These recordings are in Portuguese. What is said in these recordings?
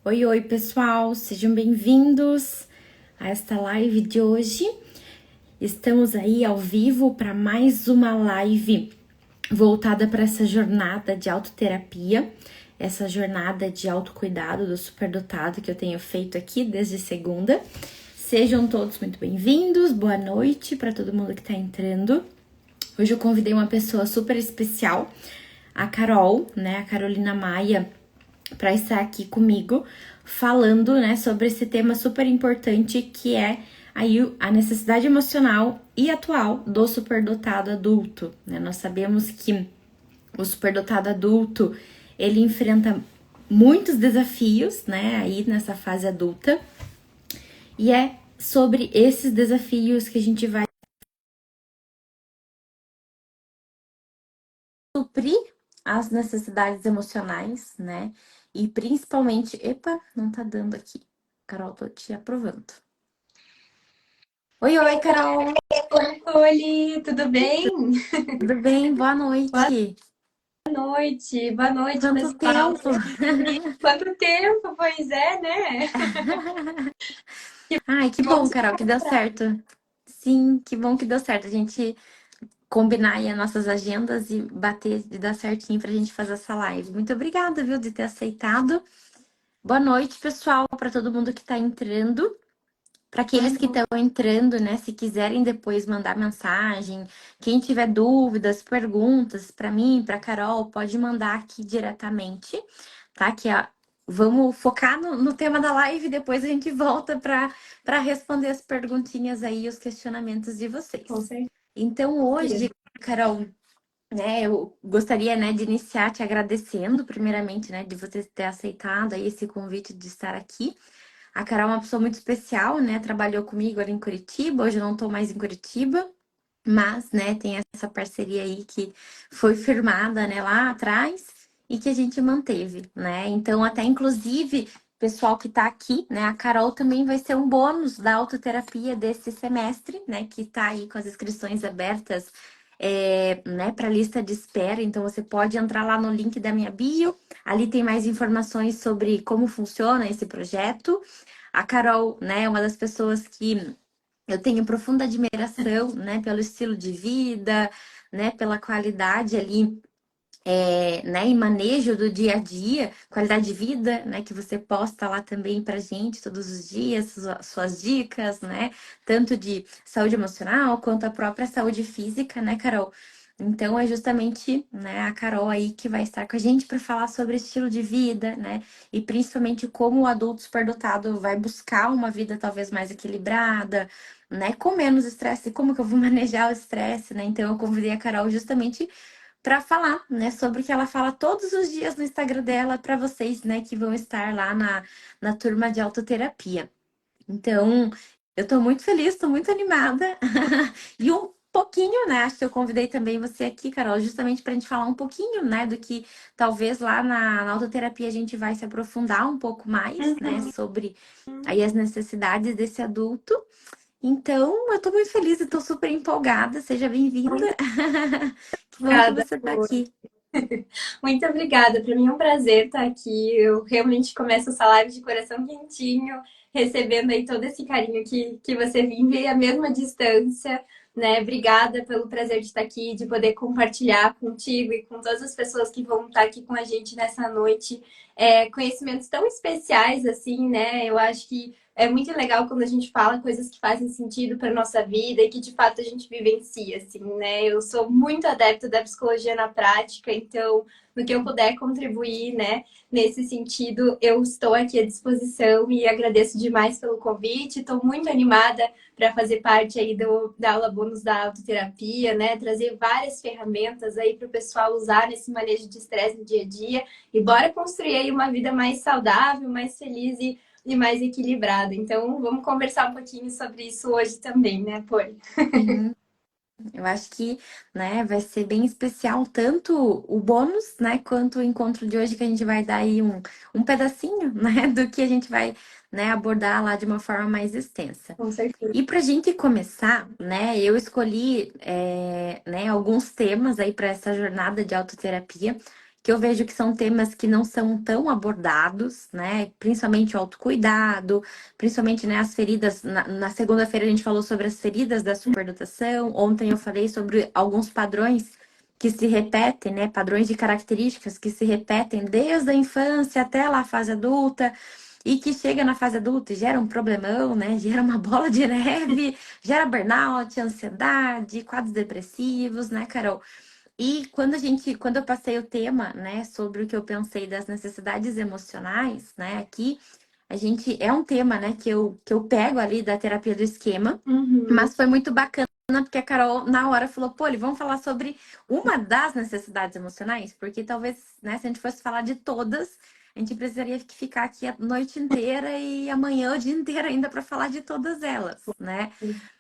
Oi, oi, pessoal, sejam bem-vindos a esta live de hoje. Estamos aí ao vivo para mais uma live voltada para essa jornada de autoterapia, essa jornada de autocuidado do superdotado que eu tenho feito aqui desde segunda. Sejam todos muito bem-vindos, boa noite para todo mundo que está entrando. Hoje eu convidei uma pessoa super especial, a Carol, né, a Carolina Maia, para estar aqui comigo falando, né, sobre esse tema super importante que é aí a necessidade emocional e atual do superdotado adulto, né? Nós sabemos que o superdotado adulto, ele enfrenta muitos desafios, né, aí nessa fase adulta. E é sobre esses desafios que a gente vai suprir as necessidades emocionais, né? E principalmente, epa, não tá dando aqui. Carol, tô te aprovando. Oi, oi, Carol. Oi, tudo bem? Tudo bem? Boa Boa noite. noite, Quanto pessoal. tempo? Quanto tempo? Pois é, né? Ai, que Que bom bom, se Carol, que deu encontrar. certo. Sim, que bom que deu certo. A gente combinar aí as nossas agendas e bater de dar certinho pra gente fazer essa live. Muito obrigada, viu, de ter aceitado. Boa noite, pessoal, para todo mundo que tá entrando. Para aqueles que estão entrando, né, se quiserem depois mandar mensagem, quem tiver dúvidas, perguntas para mim, para Carol, pode mandar aqui diretamente, tá? Que vamos focar no tema da live e depois a gente volta para responder as perguntinhas aí, os questionamentos de vocês. Com certeza. Então hoje, Carol, né, eu gostaria, né, de iniciar te agradecendo, primeiramente, né, de você ter aceitado aí esse convite de estar aqui. A Carol é uma pessoa muito especial, né? Trabalhou comigo ali em Curitiba, hoje eu não tô mais em Curitiba, mas, né, tem essa parceria aí que foi firmada, né, lá atrás e que a gente manteve, né? Então, até inclusive, pessoal que tá aqui, né, a Carol também vai ser um bônus da autoterapia desse semestre, né, que tá aí com as inscrições abertas. Né, para lista de espera, então você pode entrar lá no link da minha bio, ali tem mais informações sobre como funciona esse projeto. A Carol, né, é uma das pessoas que eu tenho profunda admiração, né, pelo estilo de vida, né, pela qualidade ali, né, e manejo do dia a dia, qualidade de vida, né, que você posta lá também pra gente todos os dias, suas dicas, né, tanto de saúde emocional quanto a própria saúde física, né, Carol? Então é justamente, né, a Carol aí que vai estar com a gente para falar sobre estilo de vida, né, e principalmente como o adulto superdotado vai buscar uma vida talvez mais equilibrada, né, com menos estresse, como que eu vou manejar o estresse, né? Então eu convidei a Carol justamente para falar, né, sobre o que ela fala todos os dias no Instagram dela para vocês, né, que vão estar lá na turma de autoterapia. Então, eu tô muito feliz, tô muito animada. E um pouquinho, né, acho que eu convidei também você aqui, Carol, justamente para a gente falar um pouquinho, né, do que talvez lá na autoterapia a gente vai se aprofundar um pouco mais, né, Uhum. sobre aí as necessidades desse adulto. Então, eu tô muito feliz e tô super empolgada. Seja bem-vinda. Muito Que bom que obrigada, você tá Flor. aqui. Muito obrigada. Para mim é um prazer estar aqui. Eu realmente começo essa live de coração quentinho, recebendo aí todo esse carinho que você vive à mesma distância, né? Obrigada pelo prazer de estar aqui, de poder compartilhar contigo e com todas as pessoas que vão estar aqui com a gente nessa noite. Conhecimentos tão especiais assim, né? Eu acho que é muito legal quando a gente fala coisas que fazem sentido para nossa vida e que de fato a gente vivencia, assim, né? Eu sou muito adepta da psicologia na prática, então no que eu puder contribuir, né, nesse sentido, eu estou aqui à disposição e agradeço demais pelo convite. Estou muito animada para fazer parte aí da aula bônus da autoterapia, né? Trazer várias ferramentas aí para o pessoal usar nesse manejo de estresse no dia a dia. E bora construir aí uma vida mais saudável, mais feliz e mais equilibrada. Então, vamos conversar um pouquinho sobre isso hoje também, né, Poli? Sim, eu acho que, né, vai ser bem especial tanto o bônus, né, quanto o encontro de hoje que a gente vai dar aí um pedacinho, né, do que a gente vai, né, abordar lá de uma forma mais extensa. Com certeza. E para a gente começar, né, eu escolhi, né, alguns temas aí para essa jornada de autoterapia que eu vejo que são temas que não são tão abordados, né? Principalmente o autocuidado, principalmente, né, as feridas. Na segunda-feira a gente falou sobre as feridas da superdotação. Ontem eu falei sobre alguns padrões que se repetem, né? Padrões de características que se repetem desde a infância até lá a fase adulta. E que chega na fase adulta e gera um problemão, né? Gera uma bola de neve, gera burnout, ansiedade, quadros depressivos, né, Carol? E quando eu passei o tema, né, sobre o que eu pensei das necessidades emocionais, né, aqui, a gente, é um tema, né, que eu pego ali da terapia do esquema, Uhum. mas foi muito bacana, porque a Carol, na hora, falou, Poli, vamos falar sobre uma das necessidades emocionais? Porque talvez, né, se a gente fosse falar de todas, a gente precisaria ficar aqui a noite inteira e amanhã o dia inteiro ainda para falar de todas elas, né?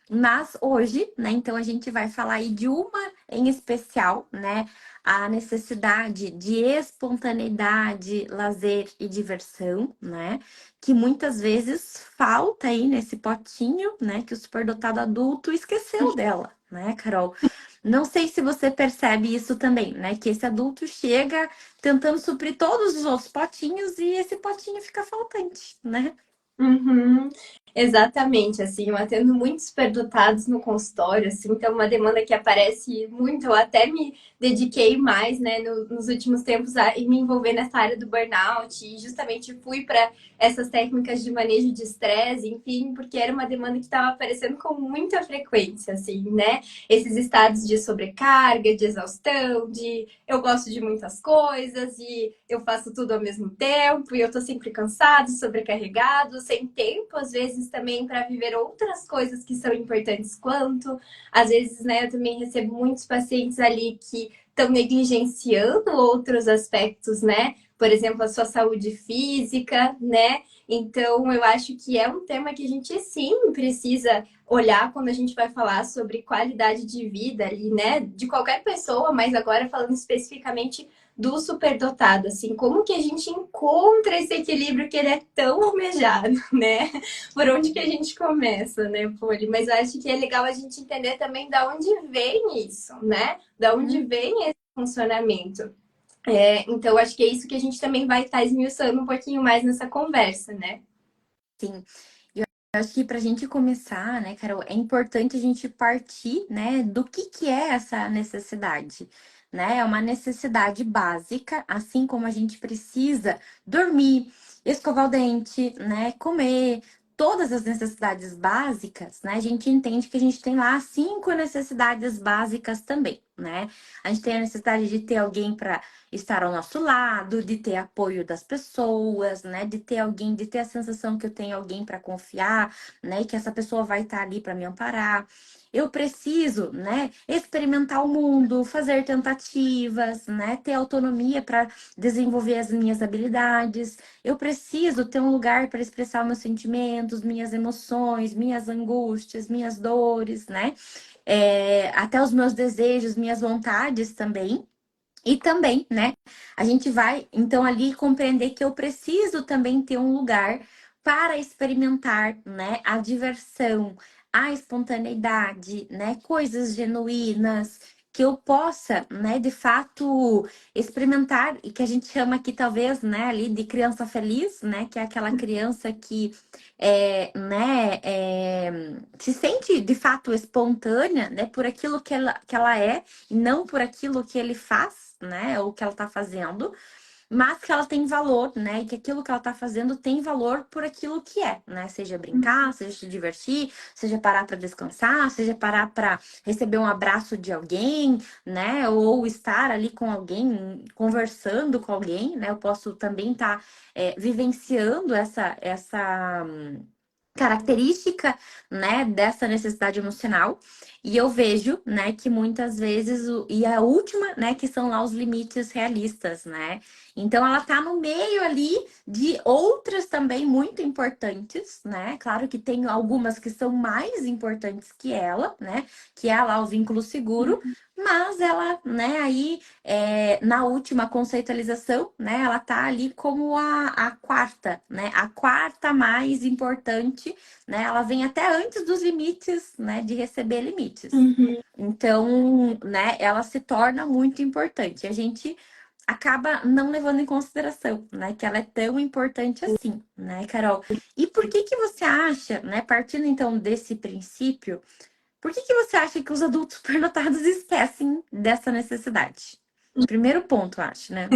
Mas hoje, né, então a gente vai falar aí de uma em especial, né, a necessidade de espontaneidade, lazer e diversão, né, que muitas vezes falta aí nesse potinho, né, que o superdotado adulto esqueceu dela, né, Carol? Não sei se você percebe isso também, né, que esse adulto chega tentando suprir todos os outros potinhos e esse potinho fica faltante, né? Uhum, exatamente, assim, eu atendo muitos superdotados no consultório, assim, então é uma demanda que aparece muito, eu até me dediquei mais, né, nos últimos tempos a me envolver nessa área do burnout e justamente fui para essas técnicas de manejo de estresse, enfim, porque era uma demanda que estava aparecendo com muita frequência, assim, né, esses estados de sobrecarga, de exaustão, de eu gosto de muitas coisas e eu faço tudo ao mesmo tempo e eu tô sempre cansado, sobrecarregado, sem tempo, às vezes também para viver outras coisas que são importantes quanto. Às vezes, né, eu também recebo muitos pacientes ali que estão negligenciando outros aspectos, né? Por exemplo, a sua saúde física, né? Então, eu acho que é um tema que a gente sim precisa olhar quando a gente vai falar sobre qualidade de vida ali, né? De qualquer pessoa, mas agora falando especificamente do superdotado, assim, como que a gente encontra esse equilíbrio que ele é tão almejado, né? Por onde que a gente começa, né, Poli? Mas eu acho que é legal a gente entender também da onde vem isso, né? Da onde vem esse funcionamento. Então, acho que é isso que a gente também vai estar esmiuçando um pouquinho mais nessa conversa, né? Sim. Eu acho que para a gente começar, né, Carol, é importante a gente partir, né, do que é essa necessidade, né? É uma necessidade básica, assim como a gente precisa dormir, escovar o dente, né, comer, todas as necessidades básicas, né? A gente entende que a gente tem lá 5 necessidades básicas também, né? A gente tem a necessidade de ter alguém para estar ao nosso lado, de ter apoio das pessoas, né? De ter alguém, de ter a sensação que eu tenho alguém para confiar, né? E que essa pessoa vai estar ali para me amparar. Eu preciso, né, experimentar o mundo, fazer tentativas, né, ter autonomia para desenvolver as minhas habilidades. Eu preciso ter um lugar para expressar meus sentimentos, minhas emoções, minhas angústias, minhas dores, né? Até os meus desejos, minhas vontades também. E também, né, a gente vai então ali compreender que eu preciso também ter um lugar para experimentar, né, a diversão, a espontaneidade, né, coisas genuínas, que eu possa, né, de fato experimentar e que a gente chama aqui talvez, né, ali de criança feliz, né, que é aquela criança que se sente de fato espontânea, né, por aquilo que ela é e não por aquilo que ele faz, né? Ou que ela tá fazendo, mas que ela tem valor, né? E que aquilo que ela tá fazendo tem valor por aquilo que é, né? Seja brincar, seja se divertir, seja parar para descansar, seja parar para receber um abraço de alguém, né? Ou estar ali com alguém, conversando com alguém, né? Eu posso também estar vivenciando essa característica, né, dessa necessidade emocional. E eu vejo, né, que muitas vezes e a última, né, que são lá os limites realistas, né? Então ela tá no meio ali de outras também muito importantes, né? Claro que tem algumas que são mais importantes que ela, né? Que é lá o vínculo seguro, mas ela, né, aí na última conceitualização, né, ela tá ali como a quarta, né? A quarta mais importante, né? Ela vem até antes dos limites, né, de receber limites. Uhum. Então, né, ela se torna muito importante. A gente acaba não levando em consideração, né? Que ela é tão importante assim, né, Carol? E por que que você acha, né, partindo então desse princípio, por que que você acha que os adultos superdotados esquecem dessa necessidade? Primeiro ponto, eu acho, né?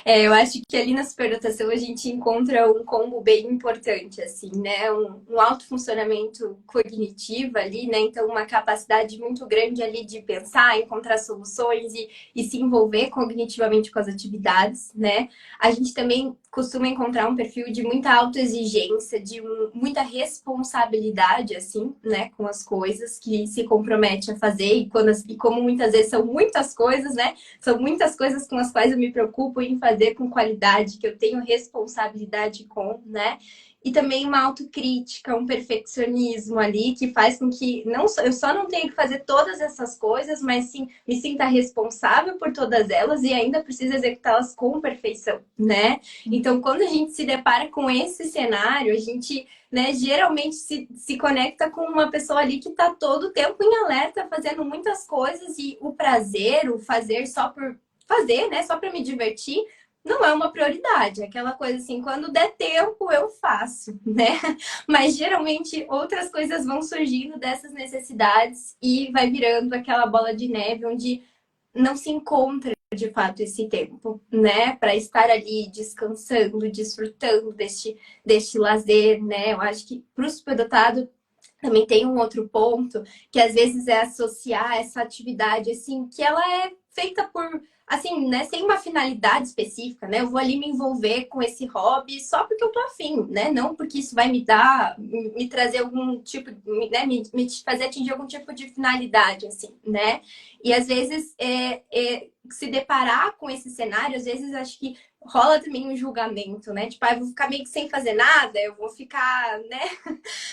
Eu acho que ali na superdotação a gente encontra um combo bem importante, assim, né? Um alto funcionamento cognitivo ali, né? Então, uma capacidade muito grande ali de pensar, encontrar soluções e se envolver cognitivamente com as atividades, né? A gente também costuma encontrar um perfil de muita autoexigência, de muita responsabilidade, assim, né? Com as coisas que se compromete a fazer e como muitas vezes são muitas coisas, né? São muitas coisas com as quais eu me preocupo em fazer com qualidade, que eu tenho responsabilidade com, né? E também uma autocrítica, um perfeccionismo ali que faz com que não eu só não tenha que fazer todas essas coisas, mas sim me sinta responsável por todas elas e ainda precisa executá-las com perfeição, né? Então, quando a gente se depara com esse cenário, a gente, né, geralmente se conecta com uma pessoa ali que está todo o tempo em alerta, fazendo muitas coisas e o prazer, o fazer só por fazer, né, só para me divertir, não é uma prioridade. Aquela coisa assim, quando der tempo eu faço, né? Mas geralmente outras coisas vão surgindo dessas necessidades e vai virando aquela bola de neve onde não se encontra de fato esse tempo, né, para estar ali descansando, desfrutando deste lazer, né? Eu acho que para o superdotado também tem um outro ponto que às vezes é associar essa atividade assim que ela é feita por assim, né, sem uma finalidade específica, né? Eu vou ali me envolver com esse hobby só porque eu tô afim, né? Não porque isso vai me dar, me trazer algum tipo, né, me fazer atingir algum tipo de finalidade, assim, né? E às vezes se deparar com esse cenário, às vezes acho que rola também um julgamento, né? Tipo, eu vou ficar meio que sem fazer nada, eu vou ficar, né?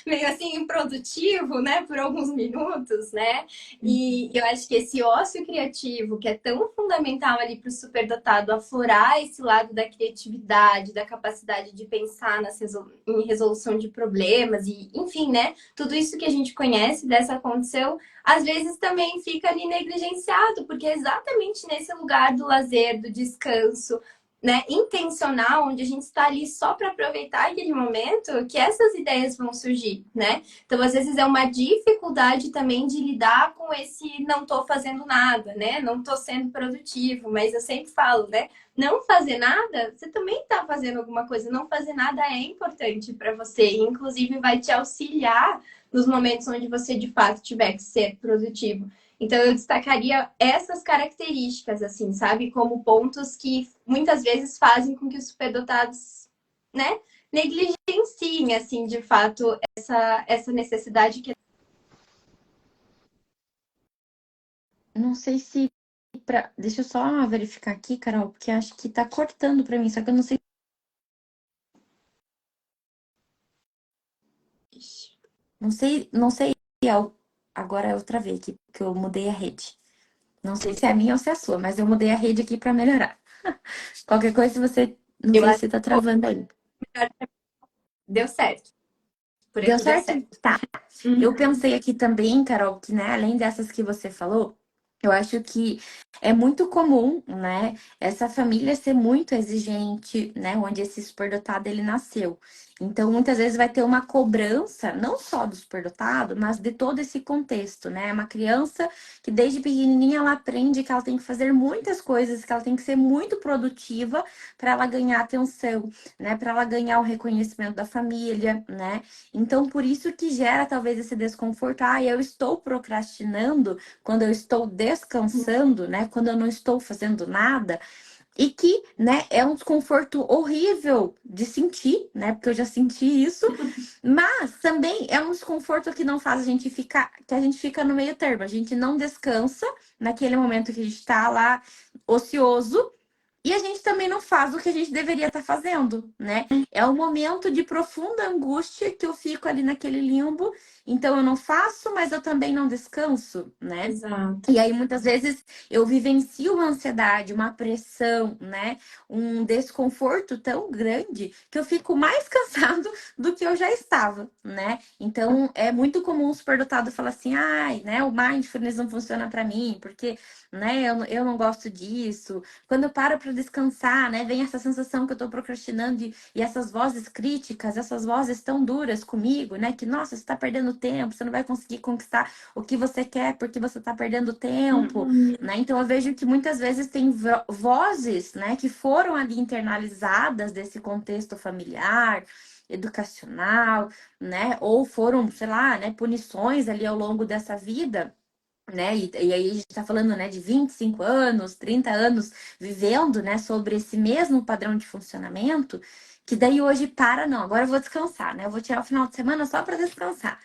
Meio assim improdutivo, né, por alguns minutos, né? E eu acho que esse ócio criativo, que é tão fundamental ali para o superdotado aflorar esse lado da criatividade, da capacidade de pensar em resolução de problemas e, enfim, né? Tudo isso que a gente conhece dessa condição, às vezes também fica ali negligenciado, porque é exatamente nesse lugar do lazer, do descanso, né, intencional, onde a gente está ali só para aproveitar aquele momento, que essas ideias vão surgir, né? Então, às vezes é uma dificuldade também de lidar com esse não estou fazendo nada, né? Não estou sendo produtivo, mas eu sempre falo, né? Não fazer nada, você também está fazendo alguma coisa. Não fazer nada é importante para você, e inclusive vai te auxiliar nos momentos onde você de fato tiver que ser produtivo. Então, eu destacaria essas características, assim, sabe? Como pontos que muitas vezes fazem com que os superdotados, né, negligenciem, assim, de fato, essa necessidade que. Não sei se deixa eu só verificar aqui, Carol, porque acho que tá cortando pra mim, só que eu não sei. Não sei. Agora eu travei aqui, porque eu mudei a rede. Não sei se é a minha ou se é a sua, mas eu mudei a rede aqui pra melhorar. Qualquer coisa, você. Não Eu sei acho se tá que travando aí. deu certo. Por Deu aqui deu certo? certo. Tá. Eu pensei aqui também, Carol, que, né, além dessas que você falou, eu acho que é muito comum, né, essa família ser muito exigente, né, onde esse superdotado ele nasceu. Então, muitas vezes vai ter uma cobrança, não só do superdotado, mas de todo esse contexto, né? Uma criança que desde pequenininha ela aprende que ela tem que fazer muitas coisas, que ela tem que ser muito produtiva para ela ganhar atenção, né? Para ela ganhar o reconhecimento da família, né? Então, por isso que gera talvez esse desconforto. Ah, eu estou procrastinando quando eu estou descansando, né? Quando eu não estou fazendo nada. E que, né, é um desconforto horrível de sentir, né? Porque eu já senti isso. Mas também é um desconforto que não faz a gente ficar, que a gente fica no meio termo. A gente não descansa naquele momento que a gente está lá ocioso e a gente também não faz o que a gente deveria estar fazendo, né? É um momento de profunda angústia que eu fico ali naquele limbo, então eu não faço, mas eu também não descanso, né? Exato. E aí, muitas vezes, eu vivencio uma ansiedade, uma pressão, né? Um desconforto tão grande que eu fico mais cansado do que eu já estava, né? Então, é muito comum o superdotado falar assim, ai, né? O mindfulness não funciona para mim, porque, né? Eu não gosto disso. Quando eu paro para descansar, né? Vem essa sensação que eu tô procrastinando e essas vozes críticas, essas vozes tão duras comigo, né? Que, nossa, você tá perdendo tempo, você não vai conseguir conquistar o que você quer porque você está perdendo tempo, Uhum. né? Então eu vejo que muitas vezes tem vozes, né, que foram ali internalizadas desse contexto familiar, educacional, né? Ou foram, sei lá, né, punições ali ao longo dessa vida. Né? E aí a gente está falando, né, de 25 anos, 30 anos vivendo, né, sobre esse mesmo padrão de funcionamento, que daí hoje para, não, agora eu vou descansar, né? Eu vou tirar o final de semana só para descansar.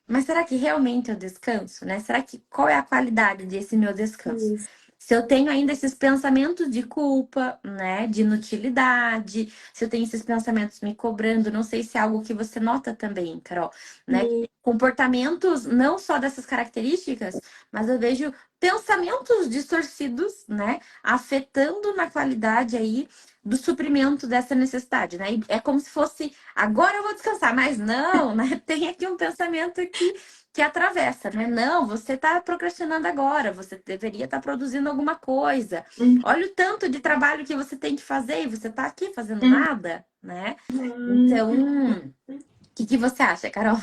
Mas será que realmente eu descanso, né? Será que qual é a qualidade desse meu descanso? Isso. Se eu tenho ainda esses pensamentos de culpa, né, de inutilidade, se eu tenho esses pensamentos me cobrando, não sei se é algo que você nota também, Carol, né? Comportamentos não só dessas características, mas eu vejo pensamentos distorcidos, né, afetando na qualidade aí do suprimento dessa necessidade, né? E é como se fosse agora eu vou descansar, mas não, né? Tem aqui um pensamento que atravessa, né? Não, você está procrastinando agora, você deveria estar produzindo alguma coisa. Olha o tanto de trabalho que você tem que fazer e você está aqui fazendo nada, né? Então, o que você acha, Carol?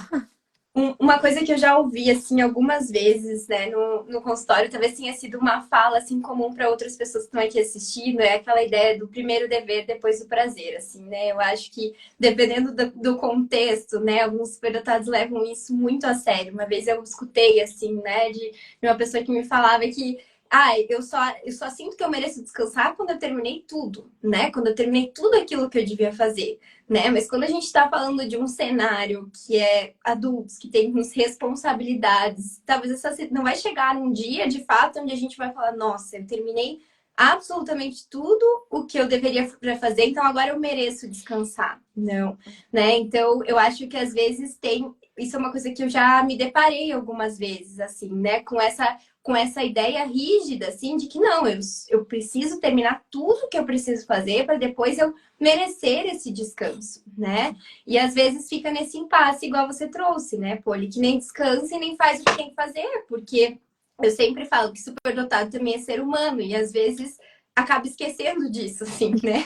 Uma coisa que eu já ouvi, assim, algumas vezes, né, no consultório, talvez tenha sido uma fala, assim, comum para outras pessoas que estão aqui assistindo, é aquela ideia do primeiro dever, depois do prazer, assim, né? Eu acho que, dependendo do contexto, né, alguns superdotados levam isso muito a sério. Uma vez eu escutei, assim, né, de uma pessoa que me falava que ai, eu só sinto que eu mereço descansar quando eu terminei tudo, né? Quando eu terminei tudo aquilo que eu devia fazer, né? Mas quando a gente está falando de um cenário que é adultos, que tem responsabilidades, talvez essa não vai chegar num dia, de fato, onde a gente vai falar, nossa, eu terminei absolutamente tudo o que eu deveria fazer, então agora eu mereço descansar. Não, né? Então, eu acho que às vezes tem isso é uma coisa que eu já me deparei algumas vezes, assim, né? Com essa ideia rígida, assim, de que não, eu preciso terminar tudo que eu preciso fazer para depois eu merecer esse descanso, né? E às vezes fica nesse impasse, igual você trouxe, né, Poli? Que nem descansa e nem faz o que tem que fazer, porque eu sempre falo que superdotado também é ser humano e às vezes acaba esquecendo disso, assim, né?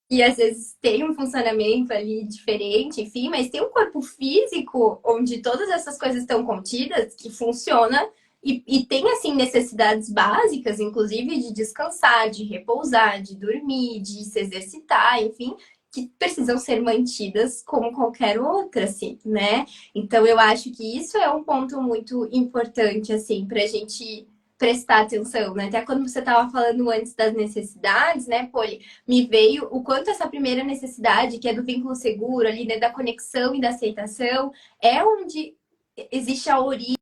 E às vezes tem um funcionamento ali diferente, enfim, mas tem um corpo físico onde todas essas coisas estão contidas que funciona e tem assim necessidades básicas, inclusive de descansar, de repousar, de dormir, de se exercitar, enfim, que precisam ser mantidas como qualquer outra, assim, né? Então eu acho que isso é um ponto muito importante, assim, para a gente prestar atenção, né? Até quando você estava falando antes das necessidades, né, Poli? Me veio o quanto essa primeira necessidade, que é do vínculo seguro, ali, né, da conexão e da aceitação, é onde existe a origem,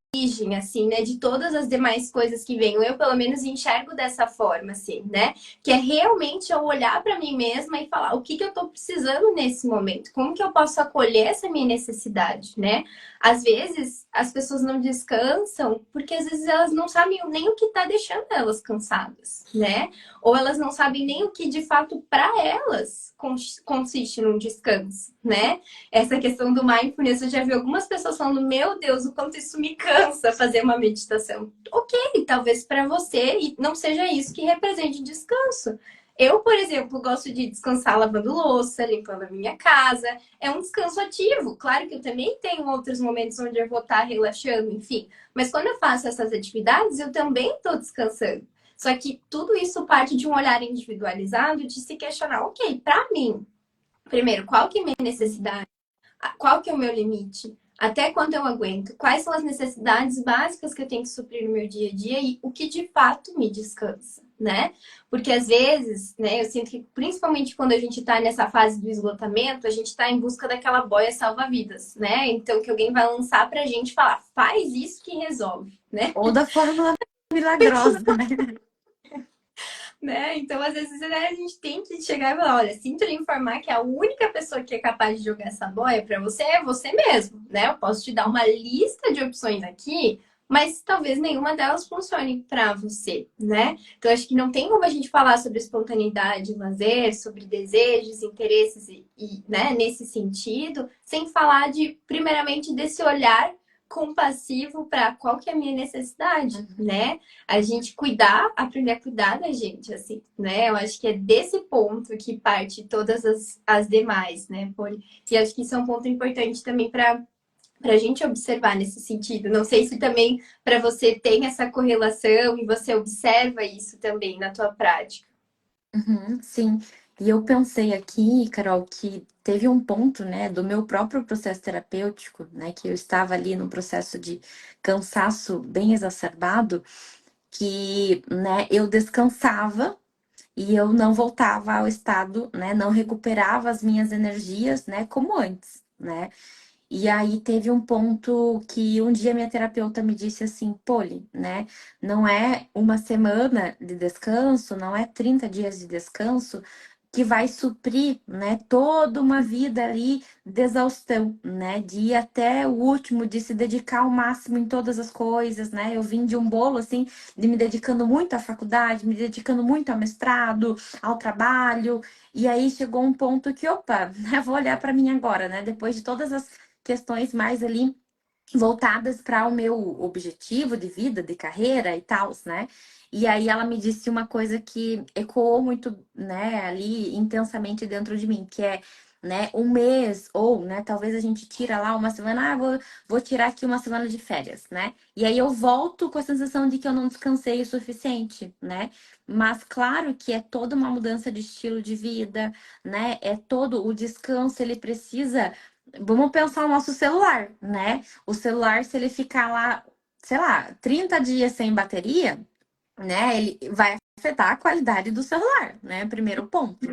assim, né, de todas as demais coisas que vêm. Eu, pelo menos, enxergo dessa forma, assim, né? Que é realmente eu olhar para mim mesma e falar o que eu tô precisando nesse momento, como que eu posso acolher essa minha necessidade, né? Às vezes, as pessoas não descansam porque às vezes elas não sabem nem o que tá deixando elas cansadas, né? Ou elas não sabem nem o que de fato para elas consiste num descanso, né? Essa questão do mindfulness, eu já vi algumas pessoas falando, meu Deus, o quanto isso me cansa fazer uma meditação. Ok, talvez para você não seja isso que represente descanso. Eu, por exemplo, gosto de descansar lavando louça, limpando a minha casa. É um descanso ativo. Claro que eu também tenho outros momentos onde eu vou estar relaxando, enfim. Mas quando eu faço essas atividades, eu também estou descansando. Só que tudo isso parte de um olhar individualizado de se questionar, ok, para mim, primeiro, qual que é a minha necessidade? Qual que é o meu limite? Até quando eu aguento? Quais são as necessidades básicas que eu tenho que suprir no meu dia a dia e o que de fato me descansa, né? Porque às vezes, né, eu sinto que principalmente quando a gente tá nessa fase do esgotamento, a gente tá em busca daquela boia salva-vidas, né? Então que alguém vai lançar pra gente falar, faz isso que resolve, né? Ou da fórmula milagrosa, né? né? Então, às vezes, né, a gente tem que chegar e falar, olha, sinto lhe informar que a única pessoa que é capaz de jogar essa boia para você é você mesmo, né? Eu posso te dar uma lista de opções aqui, mas talvez nenhuma delas funcione para você, né? Então, acho que não tem como a gente falar sobre espontaneidade, lazer, sobre desejos, interesses né, nesse sentido, sem falar de, primeiramente, desse olhar compassivo para qual que é a minha necessidade, né? A gente cuidar, aprender a cuidar da gente, assim, né? Eu acho que é desse ponto que parte todas as demais, né, Poli? E acho que isso é um ponto importante também para a gente observar nesse sentido. Não sei se também para você tem essa correlação e você observa isso também na tua prática. Uhum, sim. E eu pensei aqui, Carol, que teve um ponto, né, do meu próprio processo terapêutico, né, que eu estava ali no processo de cansaço bem exacerbado, que, né, eu descansava e eu não voltava ao estado, né, não recuperava as minhas energias, né, como antes, né? E aí teve um ponto que um dia minha terapeuta me disse assim, Poli, né? Não é uma semana de descanso, não é 30 dias de descanso que vai suprir, né, toda uma vida ali de exaustão, né? De ir até o último, de se dedicar ao máximo em todas as coisas, né? Eu vim de um bolo assim, de me dedicando muito à faculdade, me dedicando muito ao mestrado, ao trabalho, e aí chegou um ponto que, opa, né, vou olhar para mim agora, né? Depois de todas as questões mais ali voltadas para o meu objetivo de vida, de carreira e tal, né? E aí ela me disse uma coisa que ecoou muito, né, ali intensamente dentro de mim, que é, né, um mês ou, né, talvez a gente tira lá uma semana, vou tirar aqui uma semana de férias, né? E aí eu volto com a sensação de que eu não descansei o suficiente, né? Mas claro que é toda uma mudança de estilo de vida, né? É todo o descanso, ele precisa. Vamos pensar o nosso celular, né? O celular, se ele ficar lá, sei lá, 30 dias sem bateria, né? Ele vai afetar a qualidade do celular, né? Primeiro ponto.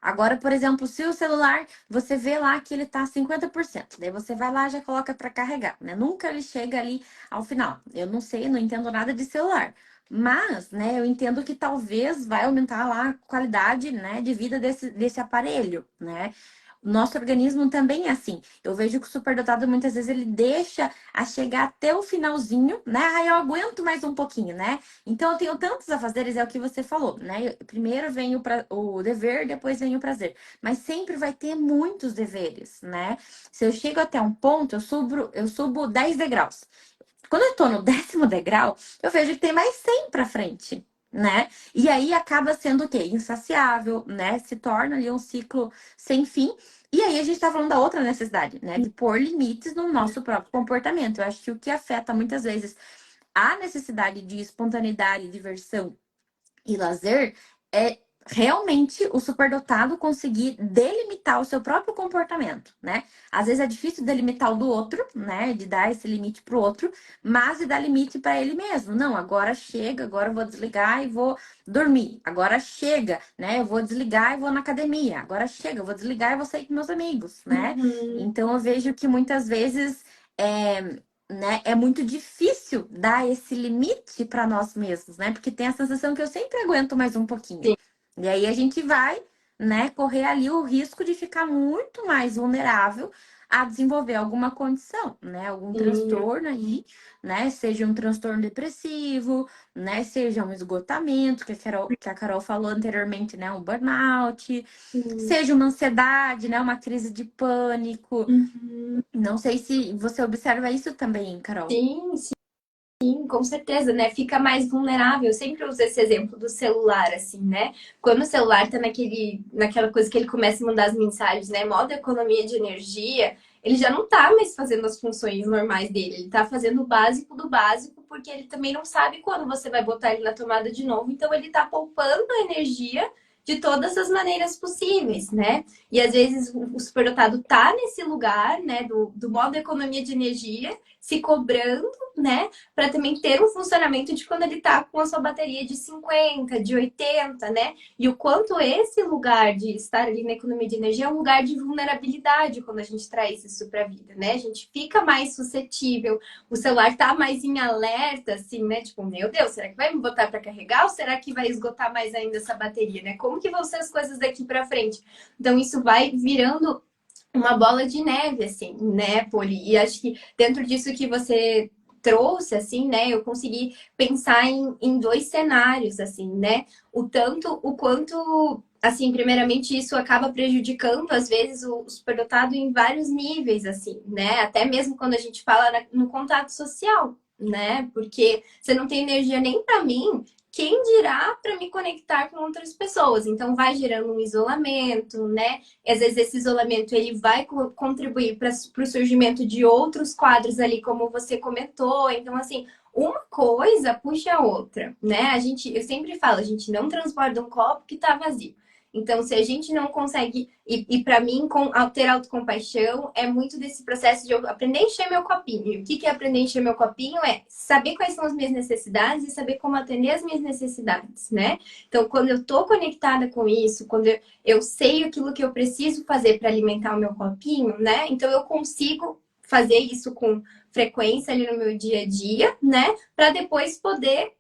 Agora, por exemplo, se o celular, você vê lá que ele tá 50%, daí você vai lá e já coloca para carregar, né? Nunca ele chega ali ao final. Eu não sei, não entendo nada de celular. Mas, né, eu entendo que talvez vai aumentar lá a qualidade, né, de vida desse aparelho, né? Nosso organismo também é assim. Eu vejo que o superdotado muitas vezes ele deixa a chegar até o finalzinho, né? Aí eu aguento mais um pouquinho, né? Então eu tenho tantos afazeres, é o que você falou, né? Primeiro vem o dever, depois vem o prazer. Mas sempre vai ter muitos deveres, né? Se eu chego até um ponto, eu subo 10 degraus. Quando eu tô no 10º degrau, eu vejo que tem mais 100 pra frente, né? E aí acaba sendo o quê? Insaciável, né? Se torna ali um ciclo sem fim. E aí a gente tá falando da outra necessidade, né? De pôr limites no nosso próprio comportamento. Eu acho que o que afeta muitas vezes a necessidade de espontaneidade, diversão e lazer é realmente o superdotado conseguir delimitar o seu próprio comportamento, né? Às vezes é difícil delimitar o do outro, né? De dar esse limite pro outro, mas de dar limite para ele mesmo. Não, agora chega, agora eu vou desligar e vou dormir. Agora chega, né? Eu vou desligar e vou na academia. Agora chega, eu vou desligar e vou sair com meus amigos, né? Uhum. Então eu vejo que muitas vezes né, é muito difícil dar esse limite para nós mesmos, né? Porque tem a sensação que eu sempre aguento mais um pouquinho. Sim. E aí a gente vai, né, correr ali o risco de ficar muito mais vulnerável a desenvolver alguma condição, né? Algum Sim. transtorno aí, né? Seja um transtorno depressivo, né? Seja um esgotamento, que a Carol falou anteriormente, né? Um burnout, Sim. seja uma ansiedade, né? Uma crise de pânico. Uhum. Não sei se você observa isso também, Carol. Sim, sim, com certeza, né? Fica mais vulnerável. Eu sempre uso esse exemplo do celular, assim, né? Quando o celular tá naquela coisa que ele começa a mandar as mensagens, né? Modo economia de energia, ele já não tá mais fazendo as funções normais dele. Ele tá fazendo o básico do básico, porque ele também não sabe quando você vai botar ele na tomada de novo. Então, ele tá poupando a energia de todas as maneiras possíveis, né? E às vezes o superdotado tá nesse lugar, né? Do modo economia de energia, se cobrando né? Para também ter um funcionamento de quando ele tá com a sua bateria de 50, de 80, né? E o quanto esse lugar de estar ali na economia de energia é um lugar de vulnerabilidade quando a gente traz isso para a vida, né? A gente fica mais suscetível, o celular tá mais em alerta, assim, né? Tipo, meu Deus, será que vai me botar para carregar ou será que vai esgotar mais ainda essa bateria, né? Como que vão ser as coisas daqui para frente? Então, isso vai virando uma bola de neve, assim, né, Poli? E acho que dentro disso que você trouxe, assim, né, eu consegui pensar em dois cenários, assim, né? O quanto, assim, primeiramente isso acaba prejudicando, às vezes, o superdotado em vários níveis, assim, né? Até mesmo quando a gente fala no contato social, né? Porque você não tem energia nem para mim, quem dirá para me conectar com outras pessoas? Então vai gerando um isolamento, né? Às vezes esse isolamento ele vai contribuir para o surgimento de outros quadros ali, como você comentou. Então, assim, uma coisa puxa a outra, né? Eu sempre falo, a gente não transborda um copo que está vazio. Então, se a gente não consegue, e para mim, ter autocompaixão é muito desse processo de eu aprender a encher meu copinho. E o que é aprender a encher meu copinho? É saber quais são as minhas necessidades e saber como atender as minhas necessidades, né? Então, quando eu tô conectada com isso, quando eu sei aquilo que eu preciso fazer para alimentar o meu copinho, né? Então, eu consigo fazer isso com frequência ali no meu dia a dia, né? Para depois poder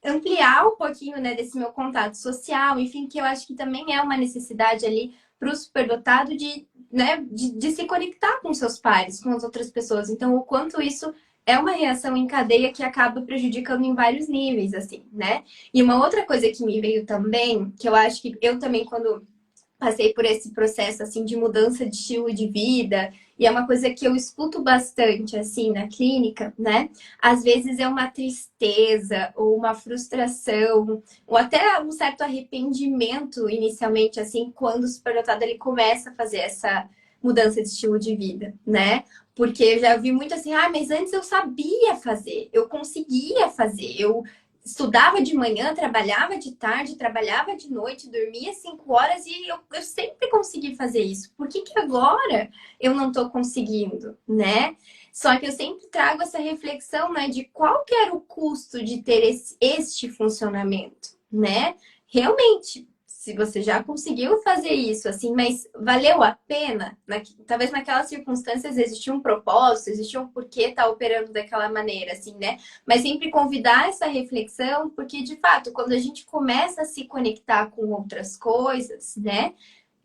ampliar um pouquinho, né, desse meu contato social, enfim, que eu acho que também é uma necessidade ali para o superdotado de se conectar com seus pares, com as outras pessoas. Então, o quanto isso é uma reação em cadeia que acaba prejudicando em vários níveis, assim, né? E uma outra coisa que me veio também, que eu acho que eu também, quando passei por esse processo assim de mudança de estilo de vida, e é uma coisa que eu escuto bastante assim na clínica, né? Às vezes é uma tristeza ou uma frustração, ou até um certo arrependimento inicialmente assim, quando o superdotado ele começa a fazer essa mudança de estilo de vida, né? Porque eu já vi muito assim, mas antes eu sabia fazer, eu conseguia fazer, eu estudava de manhã, trabalhava de tarde, trabalhava de noite, dormia 5 horas e eu sempre consegui fazer isso. Por que que agora eu não estou conseguindo, né? Só que eu sempre trago essa reflexão, né, de qual que era o custo de ter este funcionamento, né? Realmente, se você já conseguiu fazer isso, assim, mas valeu a pena? Talvez naquelas circunstâncias existia um propósito, existia um porquê estar operando daquela maneira, assim, né? Mas sempre convidar essa reflexão, porque de fato, quando a gente começa a se conectar com outras coisas, né?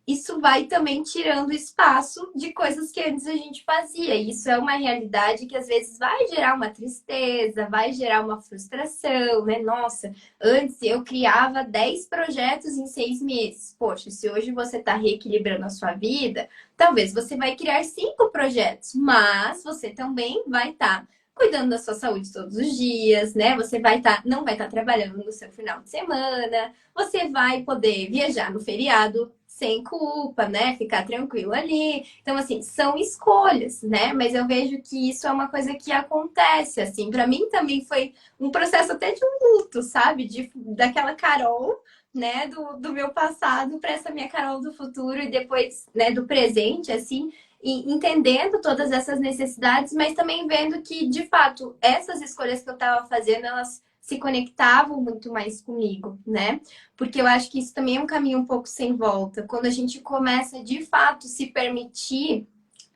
Isso vai também tirando espaço de coisas que antes a gente fazia. E isso é uma realidade que às vezes vai gerar uma tristeza, vai gerar uma frustração, né? Nossa, antes eu criava 10 projetos em 6 meses. Poxa, se hoje você está reequilibrando a sua vida, talvez você vai criar 5 projetos, mas você também vai estar cuidando da sua saúde todos os dias, né? Você não vai estar trabalhando no seu final de semana, você vai poder viajar no feriado sem culpa, né? Ficar tranquilo ali. Então, assim, são escolhas, né? Mas eu vejo que isso é uma coisa que acontece, assim. Para mim também foi um processo até de um luto, sabe? Daquela Carol, né? Do meu passado para essa minha Carol do futuro e depois, né? Do presente, assim. E entendendo todas essas necessidades, mas também vendo que, de fato, essas escolhas que eu estava fazendo, elas se conectavam muito mais comigo, né? Porque eu acho que isso também é um caminho um pouco sem volta. Quando a gente começa, de fato, se permitir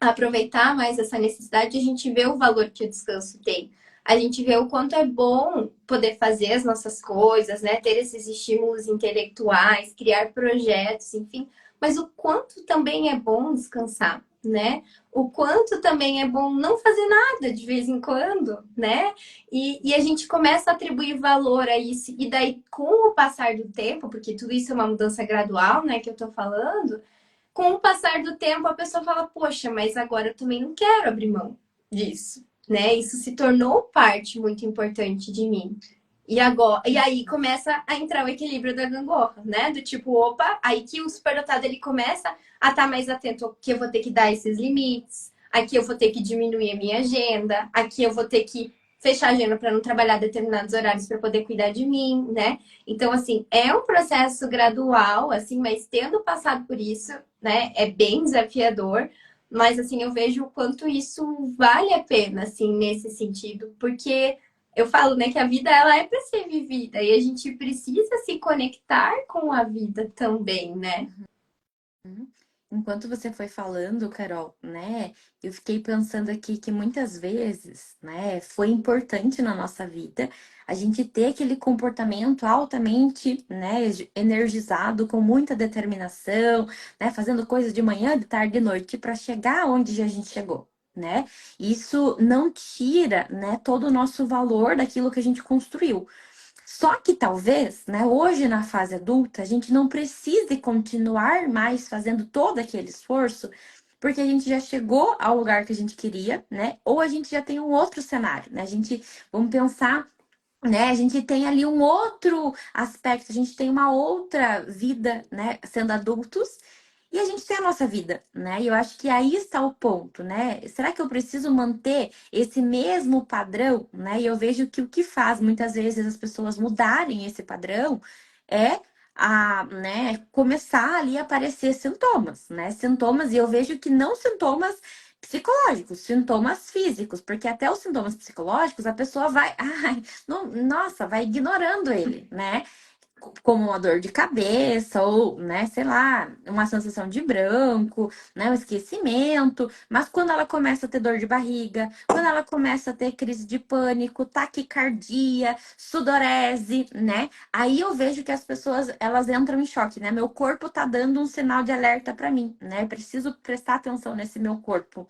aproveitar mais essa necessidade, a gente vê o valor que o descanso tem. A gente vê o quanto é bom poder fazer as nossas coisas, né? Ter esses estímulos intelectuais, criar projetos, enfim. Mas o quanto também é bom descansar, né? O quanto também é bom não fazer nada de vez em quando, né? E a gente começa a atribuir valor a isso. E daí, com o passar do tempo, porque tudo isso é uma mudança gradual, né? Que eu tô falando, com o passar do tempo, a pessoa fala, poxa, mas agora eu também não quero abrir mão disso, né? Isso se tornou parte muito importante de mim. E aí começa a entrar o equilíbrio da gangorra, né? Do tipo, opa, aí que o superdotado ele começa a estar mais atento que eu vou ter que dar esses limites, aqui eu vou ter que diminuir a minha agenda, aqui eu vou ter que fechar a agenda para não trabalhar determinados horários para poder cuidar de mim, né? Então, assim, é um processo gradual, assim, mas tendo passado por isso, né, é bem desafiador, Mas, assim, eu vejo o quanto isso vale a pena, assim, nesse sentido. Porque eu falo, né, que a vida, ela é para ser vivida. E a gente precisa se conectar com a vida também, né? Uhum. Enquanto você foi falando, Carol, né, eu fiquei pensando aqui que muitas vezes, né, foi importante na nossa vida a gente ter aquele comportamento altamente, né, energizado, com muita determinação, né, fazendo coisas de manhã, de tarde, de noite, para chegar onde a gente chegou. Né? Isso não tira, né, todo o nosso valor daquilo que a gente construiu. Só que talvez, né, hoje na fase adulta, a gente não precise continuar mais fazendo todo aquele esforço, porque a gente já chegou ao lugar que a gente queria, né? Ou a gente já tem um outro cenário, né? A gente, vamos pensar, né? A gente tem ali um outro aspecto, a gente tem uma outra vida, né? Sendo adultos, e a gente tem a nossa vida, né? E eu acho que aí está o ponto, né? Será que eu preciso manter esse mesmo padrão, né? E eu vejo que o que faz muitas vezes as pessoas mudarem esse padrão é né, começar ali a aparecer sintomas, né? Sintomas, e eu vejo que não sintomas psicológicos, sintomas físicos, porque até os sintomas psicológicos a pessoa vai, ai, não, nossa, vai ignorando ele, né? Como uma dor de cabeça ou, né, sei lá, uma sensação de branco, né, um esquecimento. Mas quando ela começa a ter dor de barriga, quando ela começa a ter crise de pânico, taquicardia, sudorese, né, aí eu vejo que as pessoas, elas entram em choque, né? Meu corpo tá dando um sinal de alerta para mim, né? Eu preciso prestar atenção nesse meu corpo.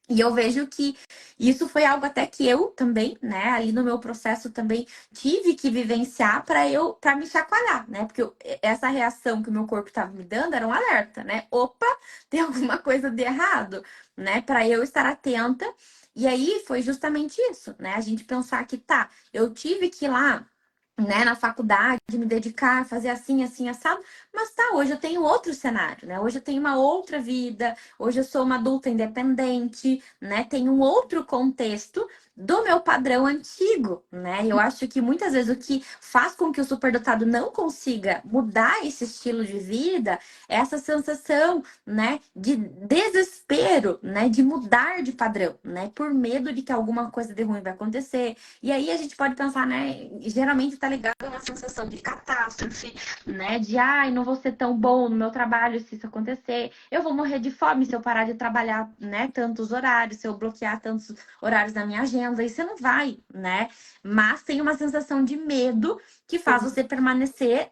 E eu vejo que isso foi algo até que eu também, né, ali no meu processo também tive que vivenciar para me chacoalhar, né? Porque essa reação que o meu corpo estava me dando era um alerta, né? Opa, tem alguma coisa de errado, né? Para eu estar atenta. E aí foi justamente isso, né? A gente pensar que tá, eu tive que ir lá, né, na faculdade, me dedicar, fazer assim, assim, assado, mas tá, hoje eu tenho outro cenário, né? Hoje eu tenho uma outra vida, hoje eu sou uma adulta independente, né? Tem um outro contexto do meu padrão antigo, né? E eu acho que muitas vezes o que faz com que o superdotado não consiga mudar esse estilo de vida é essa sensação, né, de desespero, né, de mudar de padrão, né? Por medo de que alguma coisa de ruim vai acontecer. E aí a gente pode pensar, né, geralmente tá ligado a uma sensação de catástrofe, né? De ai, não vou ser tão bom no meu trabalho se isso acontecer. Eu vou morrer de fome se eu parar de trabalhar, né, tantos horários, se eu bloquear tantos horários na minha agenda. E você não vai, né? Mas tem uma sensação de medo que faz você permanecer